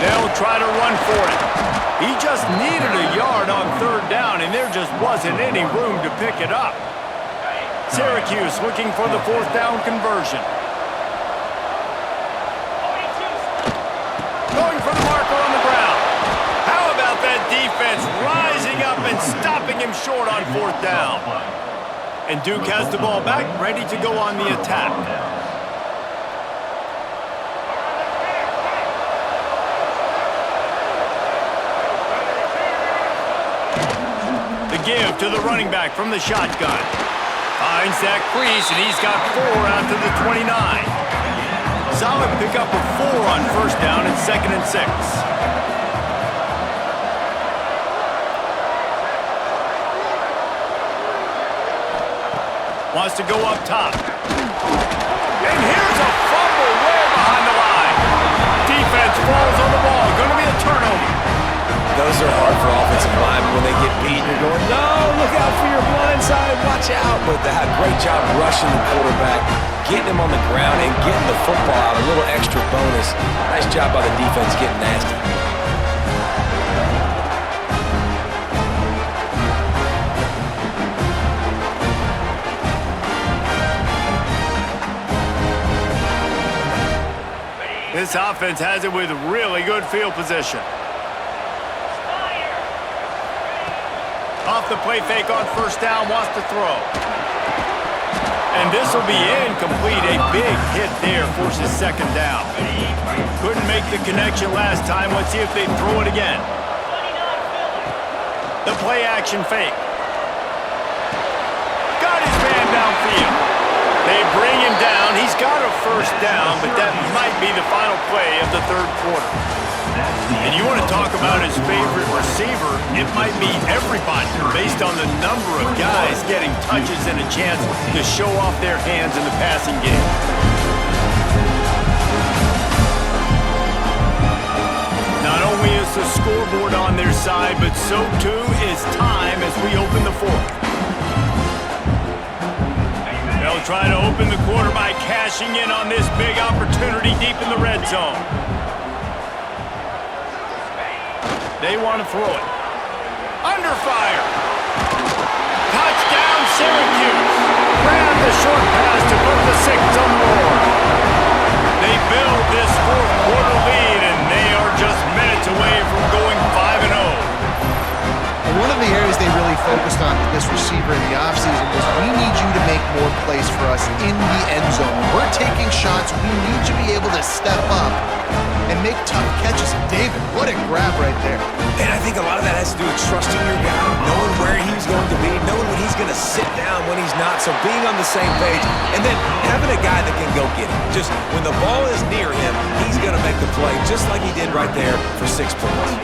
They'll try to run for it. He just needed a yard on 3rd down, and there just wasn't any room to pick it up. Syracuse looking for the 4th down conversion. Going for the marker on the ground. How about that defense rising up and stopping him short on 4th down? And Duke has the ball back, ready to go on the attack. Give to the running back from the shotgun. Finds that crease, and he's got 4 out to the 29. Solid pickup of 4 on 1st down and 2nd and 6. Wants to go up top. And here's a fumble way behind the line. Defense falls on the ball. Going to be a turnover. Those are hard for offensive linemen when they get beat. You're going, no, look out for your blind side, watch out. But they had a great job rushing the quarterback, getting him on the ground, and getting the football out. A little extra bonus. Nice job by the defense getting nasty. This offense has it with really good field position. Off the play fake on 1st down, wants to throw. And this will be incomplete. A big hit there forces second down. Couldn't make the connection last time. Let's see if they throw it again. The play action fake. Got his man downfield. They bring him down. He's got a first down, but that might be the final play of the third quarter. And you want to talk about his favorite receiver, it might be everybody based on the number of guys getting touches and a chance to show off their hands in the passing game. Not only is the scoreboard on their side, but so too is time as we open the fourth. They'll try to open the quarter by cashing in on this big opportunity deep in the red zone. They want to throw it. Under fire. Touchdown, Syracuse. Grab the short pass to put the Six on the board. They build this fourth quarter lead, and they are just minutes away from going 5-0. One of the areas they really focused on with this receiver in the offseason was we need you to make more plays for us in the end zone. When we're taking shots, we need you to be able to step up and make tough catches. And David, what a grab right there. And I think a lot of that has to do with trusting your guy, knowing where he's going to be, knowing when he's going to sit down, when he's not, so being on the same page, and then having a guy that can go get it. Just when the ball is near him, he's going to make the play, just like he did right there for 6 points.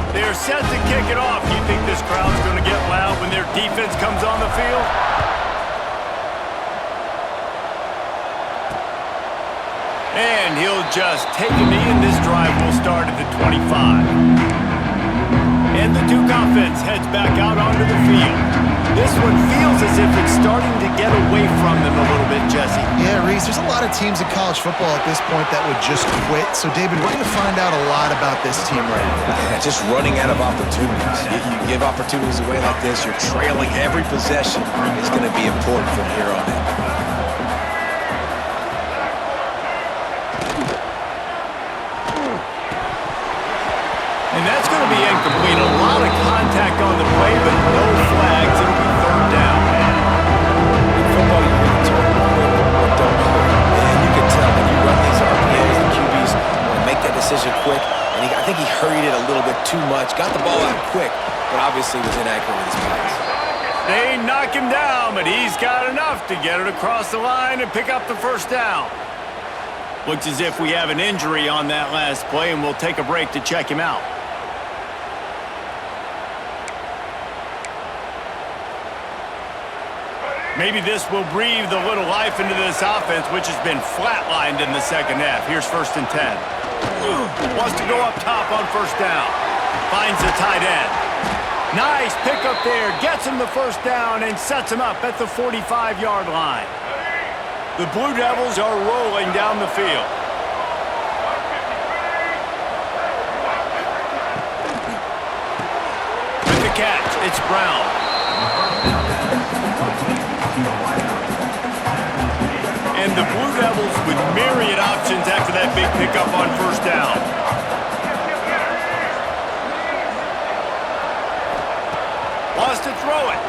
They're set to kick it off. You think this crowd's going to get loud when their defense comes on the field? And he'll just take a knee, and this drive will start at the 25. And the Duke offense heads back out onto the field. This one feels as if it's starting to get away from them a little bit, Jesse. Yeah, Reese, there's a lot of teams in college football at this point that would just quit. So, David, we're going to find out a lot about this team right now. Yeah, just running out of opportunities. You give opportunities away like this, you're trailing. Every possession is going to be important from here on in. And that's going to be incomplete. A lot of contact on the play, but no flags. It'll be third down. In football, you really turn quick or don't hurry. And you can tell when you run these RPAs, the QBs want to make that decision quick. And I think he hurried it a little bit too much. Got the ball out quick, but obviously was inaccurate with his pass. They knock him down, but he's got enough to get it across the line and pick up the first down. Looks as if we have an injury on that last play, and we'll take a break to check him out. Maybe this will breathe a little life into this offense, which has been flatlined in the second half. Here's 1st and 10. Wants to go up top on first down. Finds the tight end. Nice pickup there. Gets him the first down and sets him up at the 45-yard line. The Blue Devils are rolling down the field. With the catch, it's Brown. And the Blue Devils with myriad options after that big pickup on first down. Wants to throw it.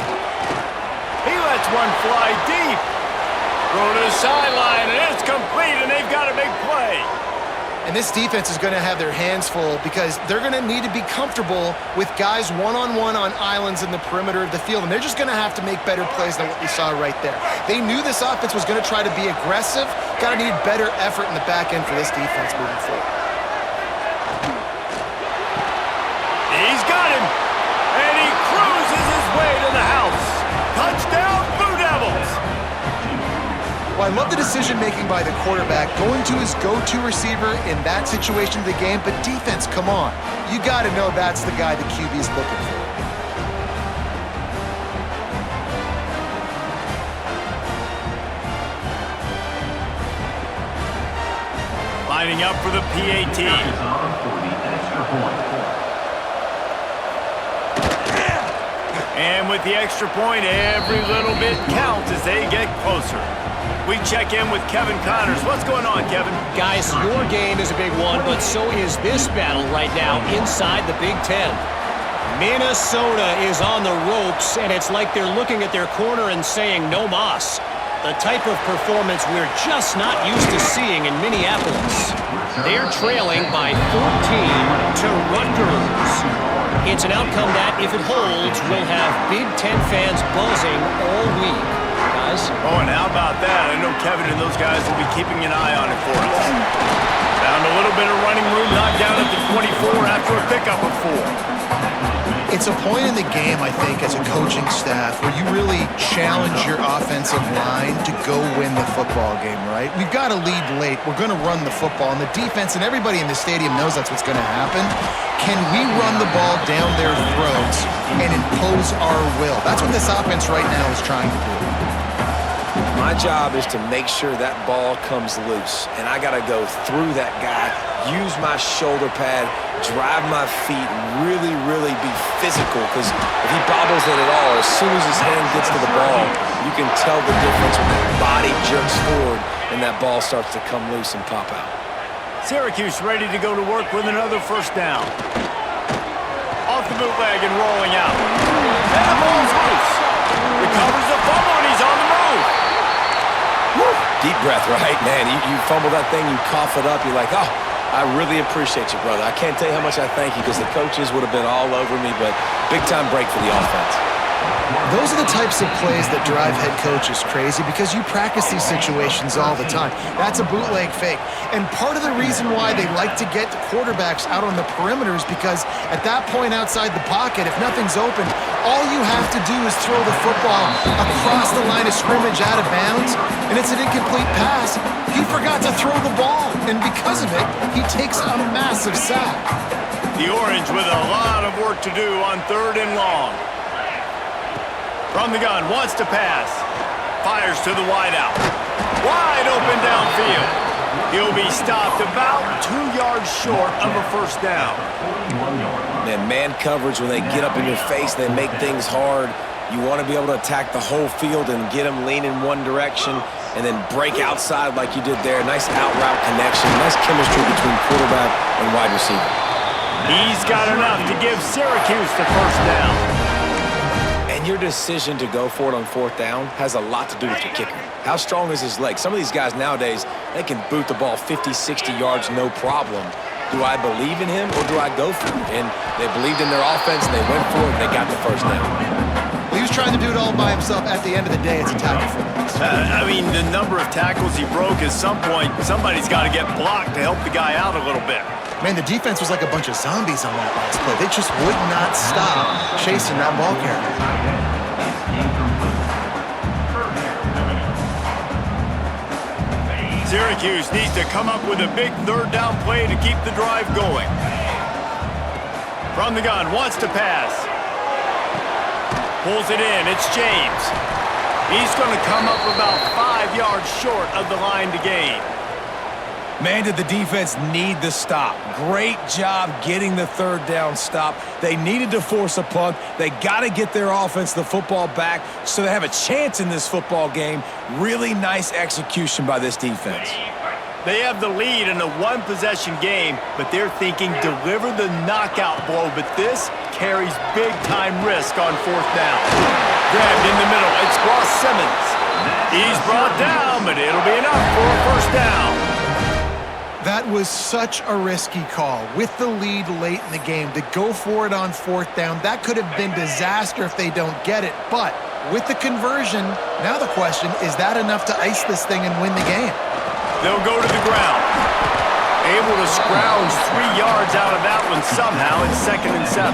He lets one fly deep. Throw to the sideline, and it's complete, and they've got a big play. And this defense is going to have their hands full because they're going to need to be comfortable with guys one-on-one on islands in the perimeter of the field, and they're just going to have to make better plays than what we saw right there. They knew this offense was going to try to be aggressive. Got to need better effort in the back end for this defense moving forward. He's got him, and he cruises his way to the house. Touchdown, Blue Devils! Well, I love the decision-making by the quarterback, going to his go-to receiver in that situation of the game, but defense, come on. You got to know that's the guy the QB is looking for. Lining up for the PAT. And with the extra point, every little bit counts as they get closer. We check in with Kevin Connors. What's going on, Kevin? Guys, your game is a big one, but so is this battle right now inside the Big Ten. Minnesota is on the ropes, and it's like they're looking at their corner and saying, no mas. The type of performance we're just not used to seeing in Minneapolis. They're trailing by 14 to Rutgers. It's an outcome that, if it holds, will have Big Ten fans buzzing all week. Guys? Oh, and how about that? I know Kevin and those guys will be keeping an eye on it for us. Found a little bit of running room, knocked down at the 24 after a pickup of 4. It's a point in the game, I think, as a coaching staff where you really challenge your offensive line to go win the football game, right? We've got to lead late. We're going to run the football. And the defense and everybody in the stadium knows that's what's going to happen. Can we run the ball down their throats and impose our will? That's what this offense right now is trying to do. My job is to make sure that ball comes loose, and I got to go through that guy, use my shoulder pad, drive my feet, really, really be physical, because if he bobbles it at all, as soon as his hand gets to the ball, you can tell the difference when that body jerks forward and that ball starts to come loose and pop out. Syracuse ready to go to work with another first down. Off the bootleg and rolling out. And the ball's loose. Recovers the fumble, and he's on the move. Woo. Deep breath, right? Man, you fumble that thing, you cough it up, you're like, oh, I really appreciate you, brother. I can't tell you how much I thank you, because the coaches would have been all over me, but big-time break for the offense. Those are the types of plays that drive head coaches crazy, because you practice these situations all the time. That's a bootleg fake. And part of the reason why they like to get quarterbacks out on the perimeter is because at that point outside the pocket, if nothing's open, all you have to do is throw the football across the line of scrimmage out of bounds, and it's an incomplete pass. He forgot to throw the ball, and because of it, he takes a massive sack. The Orange with a lot of work to do on 3rd and long. From the gun, wants to pass. Fires to the wideout. Wide open downfield. He'll be stopped about 2 yards short of a first down. Man coverage, when they get up in your face, they make things hard. You want to be able to attack the whole field and get them lean in one direction and then break outside like you did there. Nice out route connection. Nice chemistry between quarterback and wide receiver. He's got enough to give Syracuse the first down. And your decision to go for it on 4th down has a lot to do with your kicker. How strong is his leg? Some of these guys nowadays, they can boot the ball 50, 60 yards, no problem. Do I believe in him, or do I go for it? And they believed in their offense, they went for it, and they got the first down. Well, he was trying to do it all by himself. At the end of the day, it's a tackle for him. I mean, the number of tackles he broke, at some point, somebody's got to get blocked to help the guy out a little bit. Man, the defense was like a bunch of zombies on that last play. They just would not stop chasing that ball carrier. Syracuse needs to come up with a big 3rd down play to keep the drive going. From the gun, wants to pass. Pulls it in, it's James. He's going to come up about 5 yards short of the line to gain. Man, did the defense need the stop. Great job getting the 3rd down stop. They needed to force a punt. They got to get their offense the football back so they have a chance in this football game. Really nice execution by this defense. They have the lead in a 1-possession game, but they're thinking deliver the knockout blow, but this carries big-time risk on 4th down. Grabbed in the middle, it's Ross Simmons. He's brought down, but it'll be enough for a first down. That was such a risky call. With the lead late in the game, to go for it on 4th down, that could have been disaster if they don't get it. But with the conversion, now the question, is that enough to ice this thing and win the game? They'll go to the ground. Able to scrounge 3 yards out of that one somehow. It's 2nd and 7.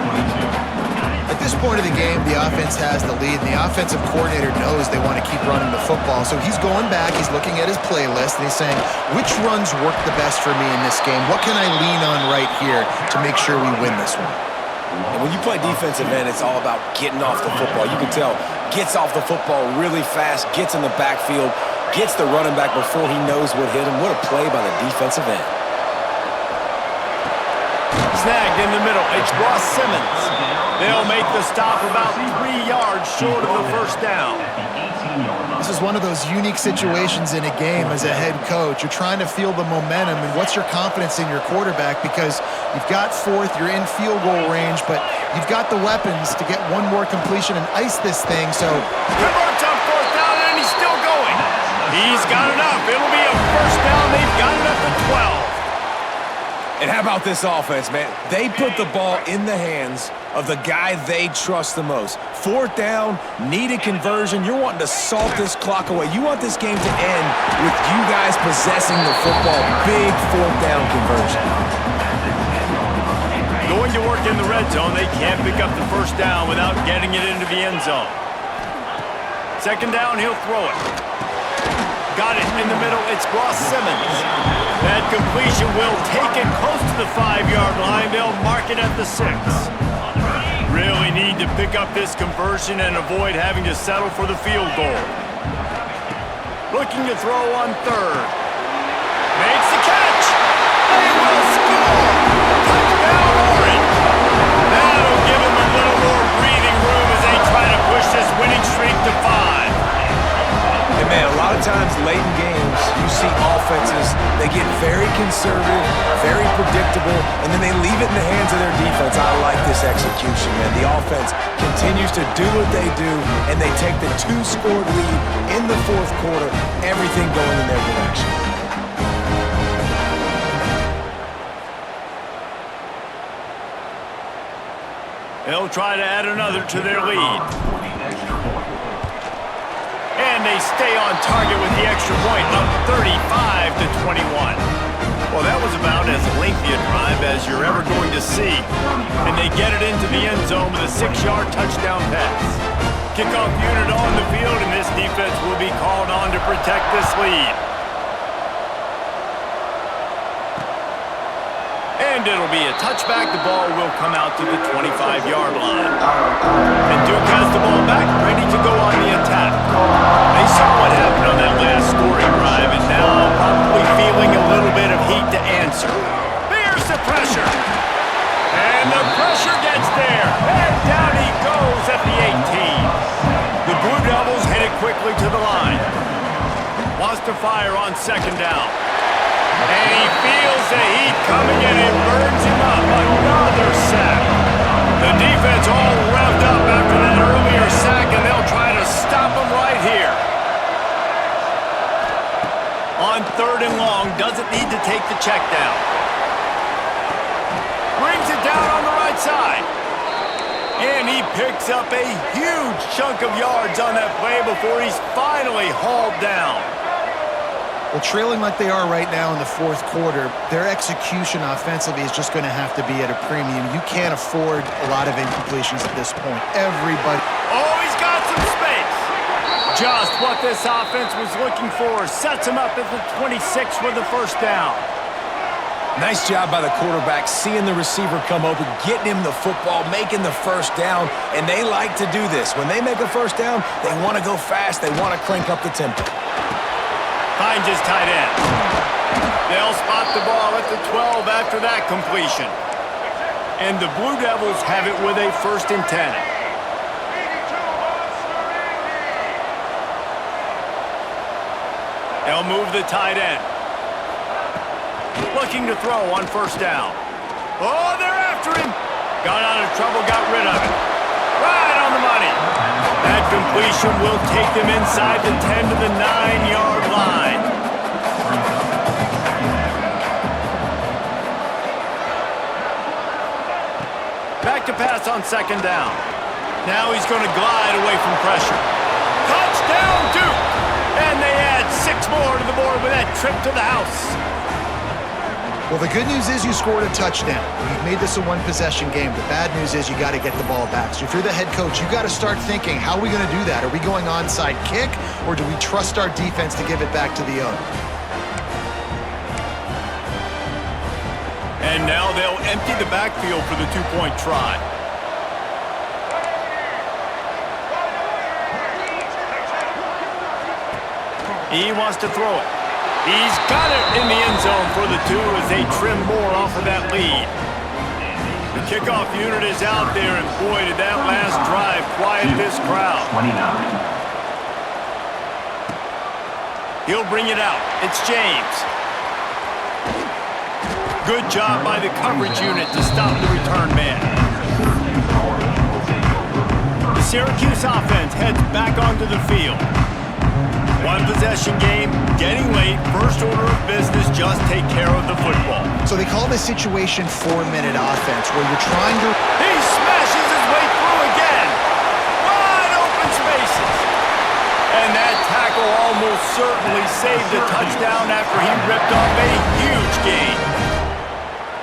At this point of the game, the offense has the lead, and the offensive coordinator knows they want to keep running the football. So he's going back, he's looking at his playlist, and he's saying, which runs work the best for me in this game? What can I lean on right here to make sure we win this one? And when you play defensive end, it's all about getting off the football. You can tell, gets off the football really fast, gets in the backfield, gets the running back before he knows what hit him. What a play by the defensive end. Snagged in the middle, it's Ross Simmons. They'll make the stop about 3 yards short of the first down. This is one of those unique situations in a game as a head coach. You're trying to feel the momentum, and what's your confidence in your quarterback, because you've got fourth, you're in field goal range, but you've got the weapons to get one more completion and ice this thing. So Converts on fourth down, and he's still going. He's got enough. It'll be a first down. They've got it up to 12. And how about this offense, man? They put the ball in the hands of the guy they trust the most. Fourth down, needed conversion. You're wanting to salt this clock away. You want this game to end with you guys possessing the football. Big fourth down conversion. Going to work in the red zone. They can't pick up the first down without getting it into the end zone. Second down, he'll throw it. Got it in the middle. It's Ross Simmons. That completion will take it close to the 5-yard line. They'll mark it at the 6. Really need to pick up this conversion and avoid having to settle for the field goal. Looking to throw on third. Makes the catch. They will score. Touchdown, Orange. That'll give them a little more breathing room as they try to push this winning streak to 5. And man, a lot of times late in games, you see offenses, they get very conservative, very predictable, and then they leave it in the hands of their defense. I like this execution, man. The offense continues to do what they do, and they take the 2-score lead in the fourth quarter, everything going in their direction. They'll try to add another to their lead. And they stay on target with the extra point, up 35-21. Well, that was about as lengthy a drive as you're ever going to see. And they get it into the end zone with a 6-yard touchdown pass. Kickoff unit on the field, and this defense will be called on to protect this lead. And it'll be a touchback. The ball will come out to the 25-yard line. And Duke has the ball back, ready to go on the attack. They saw what happened on that last scoring drive, and now probably feeling a little bit of heat to answer. There's the pressure. And the pressure gets there. And down he goes at the 18. The Blue Devils headed quickly to the line. Wants to fire on second down. And he feels the heat coming, and it burns him up. Another sack. The defense all revved up after that earlier sack, and they'll try to stop him right here. On third and long, doesn't need to take the check down. Brings it down on the right side. And he picks up a huge chunk of yards on that play before he's finally hauled down. Well, trailing like they are right now in the fourth quarter, their execution offensively is just going to have to be at a premium. You can't afford a lot of incompletions at this point. Everybody. Oh, he's got some space. Just what this offense was looking for. Sets him up at the 26 for the first down. Nice job by the quarterback, seeing the receiver come open, getting him the football, making the first down, and they like to do this. When they make a first down, they want to go fast. They want to crank up the tempo. Finds his tight end. They'll spot the ball at the 12 after that completion. And the Blue Devils have it with a 1st and 10. They'll move the tight end. Looking to throw on first down. Oh, they're after him. Got out of trouble, got rid of it. Right on the money. That completion will take them inside the 10 to the 9-yard line. Back to pass on second down. Now he's going to glide away from pressure. Touchdown, Duke! And they add 6 more to the board with that trip to the house. Well, the good news is you scored a touchdown. You've made this a one-possession game. The bad news is you got to get the ball back. So if you're the head coach, you got to start thinking, how are we going to do that? Are we going onside kick, or do we trust our defense to give it back to the owner? And now they'll empty the backfield for the 2-point try. He wants to throw it. He's got it in the end zone for the 2 as they trim more off of that lead. The kickoff unit is out there, and boy, did that last drive quiet this crowd. 29. He'll bring it out. It's James. Good job by the coverage unit to stop the return man. The Syracuse offense heads back onto the field. One possession game, getting late, first order of business, just take care of the football. So they call this situation 4-minute offense, where you're trying to... He smashes his way through again. Wide open spaces. And that tackle almost certainly saved the touchdown after he ripped off a huge gain.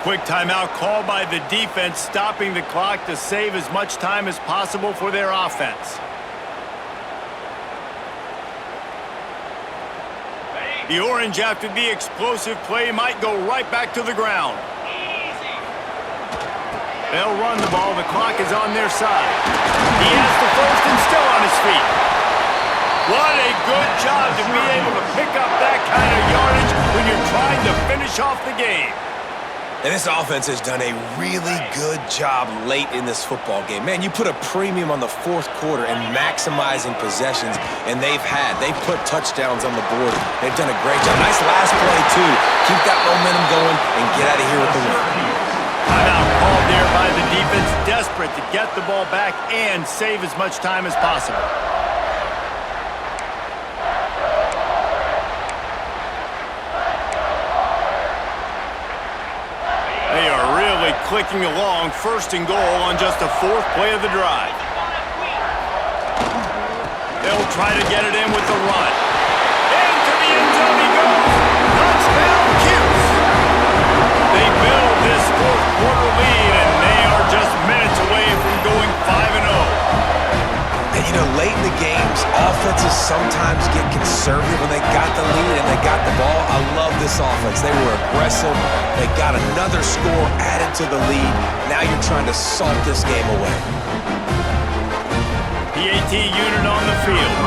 Quick timeout called by the defense, stopping the clock to save as much time as possible for their offense. The Orange, after the explosive play, might go right back to the ground. They'll run the ball. The clock is on their side. He has the first and still on his feet. What a good job to be able to pick up that kind of yardage when you're trying to finish off the game. And this offense has done a really good job late in this football game. Man, you put a premium on the fourth quarter and maximizing possessions, and they've put touchdowns on the board. They've done a great job. Nice last play, too. Keep that momentum going and get out of here with the win. Timeout called there by the defense, desperate to get the ball back and save as much time as possible. They are really clicking along, first and goal on just the fourth play of the drive. They'll try to get it in with the run. Into the end zone he goes. Touchdown, Cuse. They build this fourth quarter lead, and they are just minutes away from going 5-0. And, you know, late in the games, offenses sometimes get conservative when they got the lead and they got the ball. I love this offense. They were aggressive. They got another score added to the lead. Now you're trying to salt this game away. PAT unit on the field.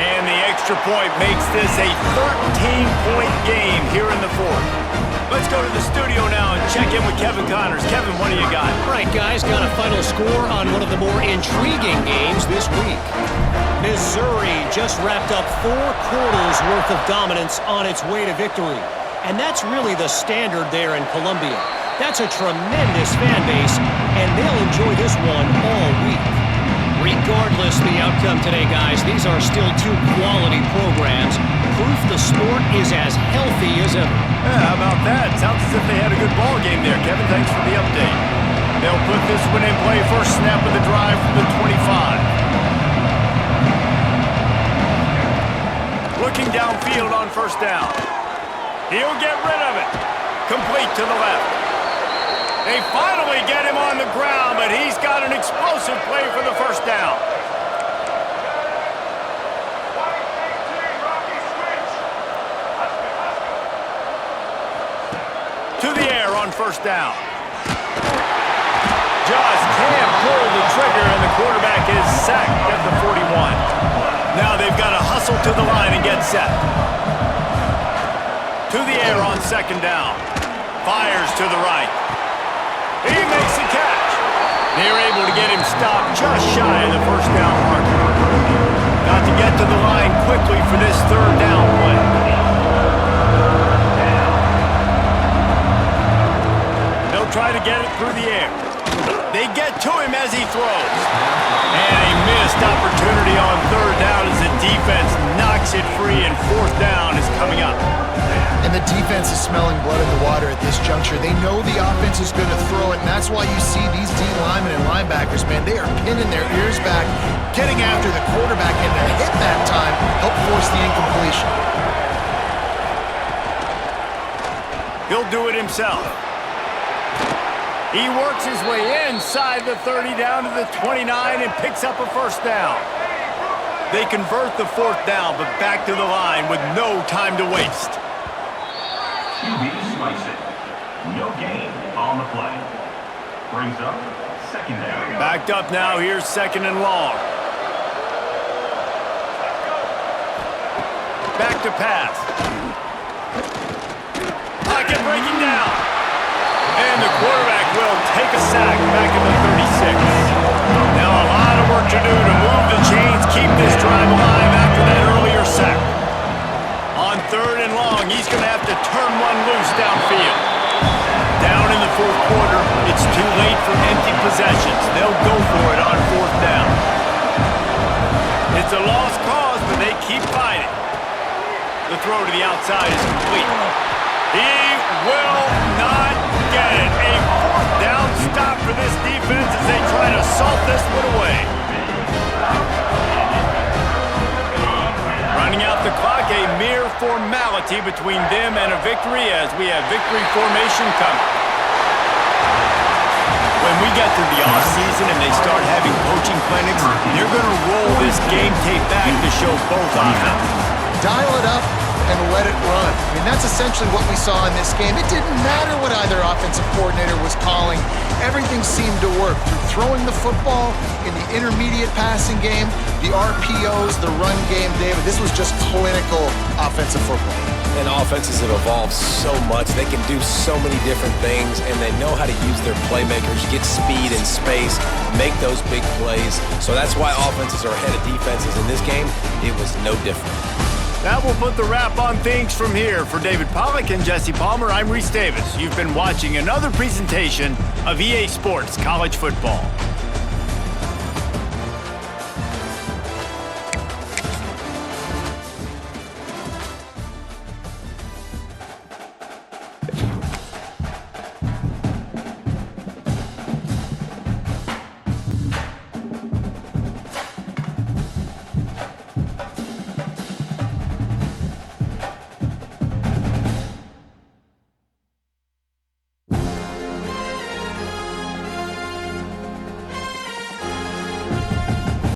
And the extra point makes this a 13-point game here in the fourth. Let's go to the studio now and check in with Kevin Connors. Kevin, what do you got? All right, guys, got a final score on one of the more intriguing games this week. Missouri just wrapped up 4 quarters worth of dominance on its way to victory. And that's really the standard there in Columbia. That's a tremendous fan base, and they'll enjoy this one all week. Regardless the outcome today, guys, these are still 2 quality programs. Proof the sport is as healthy as ever. Yeah, how about that? Sounds as if they had a good ball game there. Kevin, thanks for the update. They'll put this one in play. First snap of the drive from the 25. Looking downfield on first down. He'll get rid of it. Complete to the left. They finally get him on the ground, but he's got an explosive play for the first down. To the air on first down. Just can't pull the trigger, and the quarterback is sacked at the 41. Now they've got to hustle to the line and get set. To the air on second down. Fires to the right. He makes the catch. They're able to get him stopped just shy of the first down marker. Got to get to the line quickly for this third down play. They'll try to get it through the air. They get to him as he throws. And a missed opportunity on third down as the defense knocks it free, and fourth down is coming up. And the defense is smelling blood in the water at this juncture. They know the offense is going to throw it, and that's why you see these D linemen and linebackers, man, they are pinning their ears back, getting after the quarterback, and to hit that time, help force the incompletion. He'll do it himself. He works his way inside the 30 down to the 29 and picks up a first down. They convert the fourth down, but back to the line with no time to waste. QB slice it. No gain on the play. Brings up second down. Backed up now. Here's second and long. Back to pass. Pocket breaking down. And the quarterback will take a sack back in the 36. Now a lot of work to do to move the chains, keep this drive alive after that sack. On 3rd and long, he's going to have to turn one loose downfield. Down in the 4th quarter, it's too late for empty possessions. They'll go for it on 4th down. It's a lost cause, but they keep fighting. The throw to the outside is complete. He will not get it. A 4th down stop for this defense as they try to salt this one away. Running out the clock, a mere formality between them and a victory as we have victory formation coming. When we get to the offseason and they start having coaching clinics, they're going to roll this game tape back to show both offenses. Dial it up and let it run. I mean, that's essentially what we saw in this game. It didn't matter what either offensive coordinator was calling. Everything seemed to work through throwing the football in the intermediate passing game, the RPOs, the run game, David. This was just clinical offensive football. And offenses have evolved so much. They can do so many different things, and they know how to use their playmakers, get speed and space, make those big plays. So that's why offenses are ahead of defenses. In this game, it was no different. That will put the wrap on things from here. For David Pollack and Jesse Palmer, I'm Reese Davis. You've been watching another presentation of EA Sports College Football.